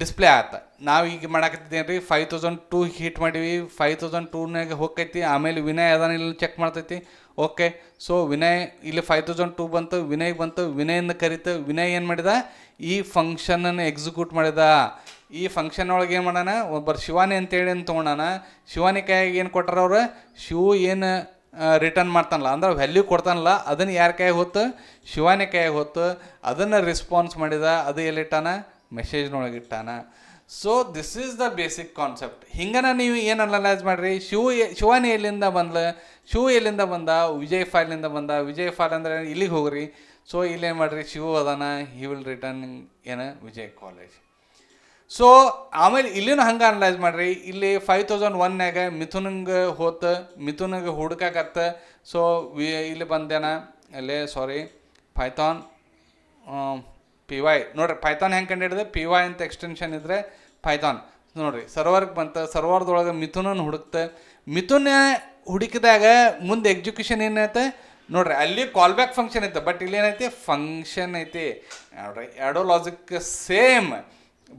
ಡಿಸ್ಪ್ಲೇ ಆತ. ನಾವು ಈಗ ಮಾಡಾಕತ್ತಿದ್ದೇನೆ ರೀ, 5002 ಹಿಟ್ ಮಾಡೀವಿ, 5002ನಾಗ ಹೋಗ್ತೈತಿ. ಆಮೇಲೆ ವಿನಯ್ ಅದಾನ ಇಲ್ಲಿ ಚೆಕ್ ಮಾಡ್ತೈತಿ. ಓಕೆ, ಸೊ ವಿನಯ್ ಇಲ್ಲಿ 5002 ಬಂತು, ವಿನಯ್ ಬಂತು, ವಿನಯಿಂದ ಕರಿತು. ವಿನಯ್ ಏನು ಮಾಡಿದ, ಈ ಫಂಕ್ಷನನ್ನು ಎಕ್ಸಿಕ್ಯೂಟ್ ಮಾಡಿದ. ಈ ಫಂಕ್ಷನ್ ಒಳಗೆ ಏನು ಮಾಡೋಣ, ಒಬ್ಬರು ಶಿವಾನಿ ಅಂತೇಳಿ ಅಂತ ತೊಗೊಂಡಾನ. ಶಿವಾನಿ ಕೈಯಾಗ ಏನು ಕೊಟ್ಟಾರ ಅವ್ರು, ಏನು ರಿಟರ್ನ್ ಮಾಡ್ತಾನಲ್ಲ, ಅಂದ್ರೆ ವ್ಯಾಲ್ಯೂ ಕೊಡ್ತಾನಲ್ಲ, ಅದನ್ನು ಯಾರ ಕೈಯಾಗ ಹೊತ್ತು, ಶಿವಾನಿ ಕೈಯಾಗ ಹೊತ್ತು ಅದನ್ನು ರೆಸ್ಪಾನ್ಸ್ ಮಾಡಿದ. ಅದು ಎಲ್ಲಿಟ್ಟಾನ, ಮೆಸೇಜ್ನೊಳಗೆ ಇಟ್ಟಾನ. So this is the basic concept. ಹಿಂಗನ ನೀವು ಏನು ಅನಲೈಸ್ ಮಾಡಿರಿ, ಶಿವಾನಿ ಎಲ್ಲಿಂದ ಎಲ್ಲಿಂದ ಬಂದ, ವಿಜಯ್ ಫೈಲ್ನಿಂದ ಬಂದ. ವಿಜಯ್ ಫೈಲ್ ಅಂದರೆ ಇಲ್ಲಿಗೆ ಹೋಗ್ರಿ. ಸೊ ಇಲ್ಲೇನು ಮಾಡಿರಿ, ಶಿವು ಅದಾನ, he will return Vijay college. So ಆಮೇಲೆ ಇಲ್ಲಿನೂ ಹಂಗೆ ಅನಲೈಸ್ ಮಾಡಿರಿ. ಇಲ್ಲಿ 5001ನ್ಯಾಗ ಮಿಥುನಿಗೆ ಹುಡುಕಾಕತ್ತ. ಸೊ ಇಲ್ಲಿ ಬಂದೇನ ಅಲ್ಲೇ ಪೈಥಾನ್ PY ನೋಡಿರಿ. ಪೈಥಾನ್ ಹೆಂಗೆ ಕಂಡು ಹಿಡಿದೆ, PY ಅಂತ ಎಕ್ಸ್ಟೆನ್ಷನ್ ಇದ್ದರೆ ಪೈಥಾನ್ ನೋಡಿರಿ. ಸರ್ವರ್ಗೆ ಬಂತು, ಸರ್ವರ್ದೊಳಗೆ ಮಿಥುನನ್ನು ಹುಡುಕ್ತೆ. ಮಿಥುನ ಹುಡುಕಿದಾಗ ಮುಂದೆ ಎಕ್ಸಿಕ್ಯೂಷನ್ ಏನೈತೆ ನೋಡಿರಿ, ಅಲ್ಲಿ ಕಾಲ್ ಬ್ಯಾಕ್ ಫಂಕ್ಷನ್ ಐತೆ, ಬಟ್ ಇಲ್ಲಿ ಏನೈತಿ ಫಂಕ್ಷನ್ ಐತಿ. ನೋಡಿರಿ, ಎರಡೋ ಲಾಜಿಕ್ ಸೇಮ್,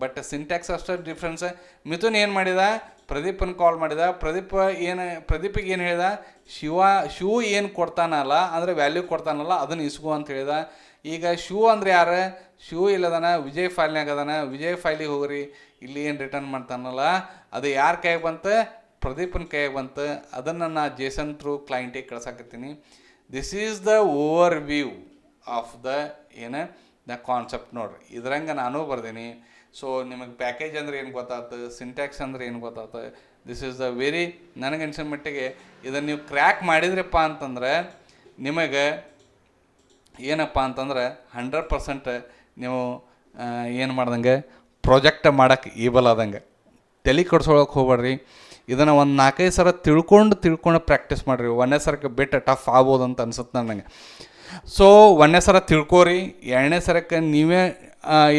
ಬಟ್ ಸಿಂಟ್ಯಾಕ್ಸ್ ಅಷ್ಟೇ ಡಿಫ್ರೆನ್ಸ್. ಮಿಥುನ್ ಏನು ಮಾಡಿದ, ಪ್ರದೀಪನ ಕಾಲ್ ಮಾಡಿದ. ಪ್ರದೀಪಿಗೆ ಏನು ಹೇಳಿದ, ಶಿವು ಏನು ಕೊಡ್ತಾನಲ್ಲ, ಅಂದರೆ ವ್ಯಾಲ್ಯೂ ಕೊಡ್ತಾನಲ್ಲ ಅದನ್ನು ಇಸ್ಕೋ ಅಂತ ಹೇಳಿದ. ಈಗ ಶಿವು ಅಂದ್ರೆ ಯಾರು, ಶಿವು ಇಲ್ಲದಾನ ವಿಜಯ್ ಫೈಲ್ನಾಗ ಅದಾನ. ವಿಜಯ್ ಫೈಲಿಗೆ ಹೋಗ್ರಿ, ಇಲ್ಲಿ ಏನು ರಿಟರ್ನ್ ಮಾಡ್ತಾನಲ್ಲ ಅದು ಯಾರ ಕೈಯಾಗ ಬಂತು, ಪ್ರದೀಪನ ಕೈಯಾಗ ಬಂತು. ಅದನ್ನು ನಾ JSON ಥ್ರೂ ಕ್ಲೈಂಟಿಗೆ ಕಳ್ಸಾಕತ್ತೀನಿ. This is the overview of the concept ನೋಡ್ರಿ. ಇದ್ರಂಗೆ ನಾನು ಬರ್ದೀನಿ. ಸೊ ನಿಮಗೆ ಪ್ಯಾಕೇಜ್ ಅಂದ್ರೆ ಏನು ಗೊತ್ತಾಯ್ತು, ಸಿಂಟ್ಯಾಕ್ಸ್ ಅಂದ್ರೆ ಏನು ಗೊತ್ತಾಯ್ತು. ದಿಸ್ ಈಸ್ ದ ವೆರಿ, ನನಗನ್ಸಿದ ಮಟ್ಟಿಗೆ ಇದನ್ನು ನೀವು ಕ್ರ್ಯಾಕ್ ಮಾಡಿದ್ರಪ್ಪ ಅಂತಂದ್ರೆ ನಿಮಗೆ ಏನಪ್ಪ ಅಂತಂದ್ರೆ 100% ನೀವು ಏನು ಮಾಡ್ದಂಗೆ ಪ್ರಾಜೆಕ್ಟ್ ಮಾಡೋಕ್ಕೆ ಈಬಲ್ ಆದಂಗೆ. ತಲೆ ಕೆಡ್ಸೋಳಕ್ಕೆ ಹೋಗ್ಬೇಡ್ರಿ. ಇದನ್ನು ಒಂದು 4-5 ಸಲ ತಿಳ್ಕೊಂಡು ಪ್ರಾಕ್ಟೀಸ್ ಮಾಡಿರಿ. 1ನೇ ಸರಕ್ಕೆ ಬಿಟ್ಟು ಟಫ್ ಆಗ್ಬೋದು ಅಂತ ಅನ್ಸುತ್ತೆ ನನಗೆ. ಸೊ 1ನೇ ಸಲ ತಿಳ್ಕೊರಿ, 2ನೇ ಸರಕ್ಕೆ ನೀವೇ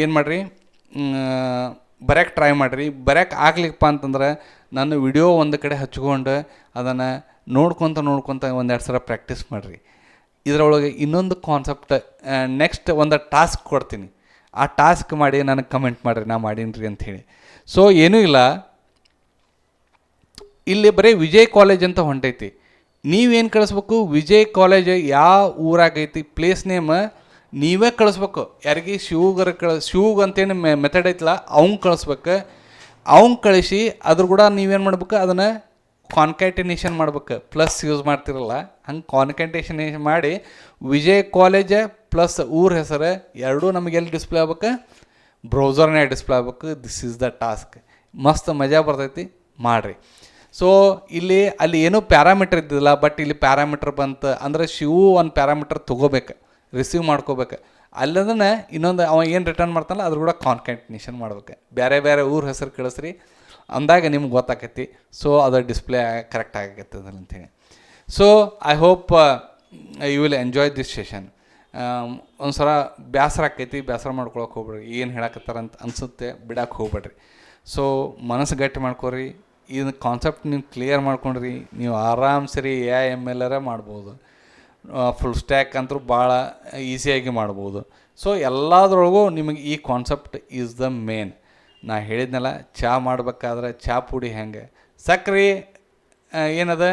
ಏನು ಮಾಡಿರಿ, ಬರೆಯೋಕ್ಕೆ ಟ್ರೈ ಮಾಡಿರಿ. ಬರೆಯೋಕ್ಕೆ ಆಗ್ಲಿಕ್ಕಪ್ಪ ಅಂತಂದ್ರೆ ನನ್ನ ವಿಡಿಯೋ ಒಂದು ಕಡೆ ಹಚ್ಕೊಂಡು ಅದನ್ನು ನೋಡ್ಕೊತ 1-2 ಸಲ ಪ್ರಾಕ್ಟೀಸ್ ಮಾಡಿರಿ. ಇದರೊಳಗೆ ಇನ್ನೊಂದು ಕಾನ್ಸೆಪ್ಟ್, ನೆಕ್ಸ್ಟ್ ಒಂದು ಟಾಸ್ಕ್ ಕೊಡ್ತೀನಿ. ಆ ಟಾಸ್ಕ್ ಮಾಡಿ ನನಗೆ ಕಮೆಂಟ್ ಮಾಡಿರಿ, ನಾ ಮಾಡೀನಿ ಅಂಥೇಳಿ. ಸೊ ಏನೂ ಇಲ್ಲ, ಇಲ್ಲಿ ಬರೀ ವಿಜಯ್ ಕಾಲೇಜ್ ಅಂತ ಹೊಂಟೈತಿ. ನೀವೇನು ಕಳಿಸ್ಬೇಕು, ವಿಜಯ್ ಕಾಲೇಜ್ ಯಾವ ಊರಾಗೈತಿ ಪ್ಲೇಸ್ ನೇಮ್ ನೀವೇ ಕಳಿಸ್ಬೇಕು. ಯಾರಿಗೆ ಶಿವ್ಗೆ ಅಂತೇನು ಮೆಥಡ್ ಐತಲ್ಲ ಅವ್ನು ಕಳಿಸ್ಬೇಕು. ಅವ್ನು ಕಳಿಸಿ ಅದ್ರ ಕೂಡ ನೀವೇನು ಮಾಡ್ಬೇಕು, ಅದನ್ನು ಕಾನ್ಕ್ಯಾಟಿನೇಷನ್ ಮಾಡ್ಬೇಕು. ಪ್ಲಸ್ ಯೂಸ್ ಮಾಡ್ತಿರಲ್ಲ ಹಂಗೆ ಕಾನ್ಕ್ಯಾಟಿನೇಷನ್ ಮಾಡಿ ವಿಜಯ್ ಕಾಲೇಜ್ ಪ್ಲಸ್ ಊರ ಹೆಸರು ಎರಡೂ ನಮಗೆ ಎಲ್ಲಿ ಡಿಸ್ಪ್ಲೇ ಆಗ್ಬೇಕು, ಬ್ರೌಸರ್ನಾಗ ಡಿಸ್ಪ್ಲೇ ಆಗ್ಬೇಕು. This is the task. ಮಸ್ತ್ ಮಜಾ ಬರ್ತೈತಿ, ಮಾಡಿರಿ. ಸೊ ಅಲ್ಲಿ ಏನೂ ಪ್ಯಾರಾಮೀಟರ್ ಇದ್ದಿಲ್ಲ, ಬಟ್ ಇಲ್ಲಿ ಪ್ಯಾರಾಮೀಟರ್ ಬಂತು ಅಂದರೆ ಶಿವು ಒಂದು ಪ್ಯಾರಾಮೀಟರ್ ತೊಗೋಬೇಕು, ರಿಸೀವ್ ಮಾಡ್ಕೋಬೇಕು. ಅಲ್ಲದನ್ನ ಇನ್ನೊಂದು ಅವ ಏನು ರಿಟರ್ನ್ ಮಾಡ್ತಾನಲ್ಲ ಅದ್ರ ಕೂಡ ಕಾನ್ಕ್ಯಾಟಿನೇಷನ್ ಮಾಡ್ಬೇಕು. ಬೇರೆ ಬೇರೆ ಊರ ಹೆಸರು ಕಳಿಸ್ರಿ ಅಂದಾಗ ನಿಮ್ಗೆ ಗೊತ್ತಾಕೈತಿ. ಸೊ ಅದು ಡಿಸ್ಪ್ಲೇ ಕರೆಕ್ಟ್ ಆಗೈತೆ ಅಂಥೇಳಿ. So I hope you will enjoy this session. ಒಂದು ಸಲ ಬೇಸರ ಆಕೈತಿ, ಬೇಸರ ಮಾಡ್ಕೊಳಕ್ಕೆ ಹೋಗ್ಬೇಡ್ರಿ. ಏನು ಹೇಳಕತ್ತಾರಂತ ಅನಿಸುತ್ತೆ ಬಿಡಕ್ಕೆ ಹೋಗ್ಬೇಡ್ರಿ. ಸೊ ಮನಸ್ಸು ಗಟ್ಟಿ ಮಾಡ್ಕೊರಿ. ಇದನ್ನ ಕಾನ್ಸೆಪ್ಟ್ ನೀವು ಕ್ಲಿಯರ್ ಮಾಡ್ಕೊಂಡ್ರಿ, ನೀವು ಆರಾಮ್ ಸರಿ ML ಮಾಡ್ಬೋದು. ಫುಲ್ ಸ್ಟ್ಯಾಕ್ ಅಂತೂ ಭಾಳ ಈಸಿಯಾಗಿ ಮಾಡ್ಬೋದು. ಸೊ ಎಲ್ಲದ್ರೊಳಗೂ ನಿಮಗೆ ಈ ಕಾನ್ಸೆಪ್ಟ್ ಈಸ್ ದ ಮೇನ್. ನಾ ಹೇಳಿದ್ನಲ್ಲ, ಚಹಾ ಮಾಡ್ಬೇಕಾದ್ರೆ ಚಹಾ ಪುಡಿ ಹೆಂಗೆ, ಸಕ್ರೆ ಏನದ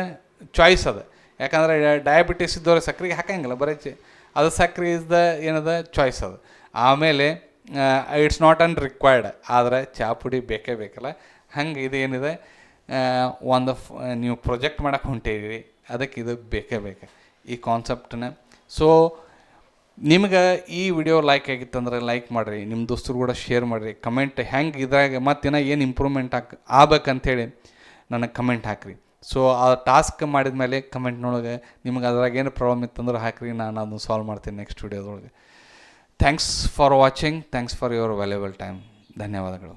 ಚಾಯ್ಸ್ ಅದ. ಯಾಕಂದ್ರೆ ಡಯಾಬಿಟಿಸ್ ಇದ್ದವ್ರಿಗೆ ಸಕ್ರೆಗೆ ಹಾಕಂಗಿಲ್ಲ, ಬರೀ ಅದು ಸಕ್ರೆ ಇಸ್ ದ ಏನದ ಚಾಯ್ಸ್ ಅದು. ಆಮೇಲೆ ಇಟ್ಸ್ ನಾಟ್ ಅನ್ ರಿಕ್ವೈರ್ಡ್, ಆದರೆ ಚಹಾ ಪುಡಿ ಬೇಕೇ ಬೇಕಲ್ಲ. ಹಂಗೆ ಇದು ಏನಿದೆ, ನೀವು ಪ್ರೊಜೆಕ್ಟ್ ಮಾಡೋಕೆ ಹೊಂಟಿದ್ದೀರಿ, ಅದಕ್ಕೆ ಇದು ಬೇಕೇ ಬೇಕು ಈ ಕಾನ್ಸೆಪ್ಟನ್ನ. ಸೊ ನಿಮ್ಗೆ ಈ ವಿಡಿಯೋ ಲೈಕ್ ಆಗಿತ್ತಂದ್ರೆ ಲೈಕ್ ಮಾಡಿರಿ, ನಿಮ್ಮ ದೋಸ್ತರು ಕೂಡ ಶೇರ್ ಮಾಡಿರಿ. ಕಮೆಂಟ್ ಹೆಂಗೆ ಇದ್ರಾಗ ಮತ್ತಿನ ಏನು ಇಂಪ್ರೂವ್ಮೆಂಟ್ ಆಗ್ಬೇಕಂಥೇಳಿ ನನಗೆ ಕಮೆಂಟ್ ಹಾಕಿರಿ. ಸೊ ಆ ಟಾಸ್ಕ್ ಮಾಡಿದ ಮೇಲೆ ಕಮೆಂಟ್ನೊಳಗೆ ನಿಮ್ಗೆ ಅದ್ರಾಗ ಏನು ಪ್ರಾಬ್ಲಮ್ ಇತ್ತಂದ್ರೆ ಹಾಕಿರಿ, ನಾನು ಅದನ್ನು ಸಾಲ್ವ್ ಮಾಡ್ತೀನಿ ನೆಕ್ಸ್ಟ್ ವಿಡಿಯೋದೊಳಗೆ. Thanks for watching, thanks for your valuable time. ಧನ್ಯವಾದಗಳು.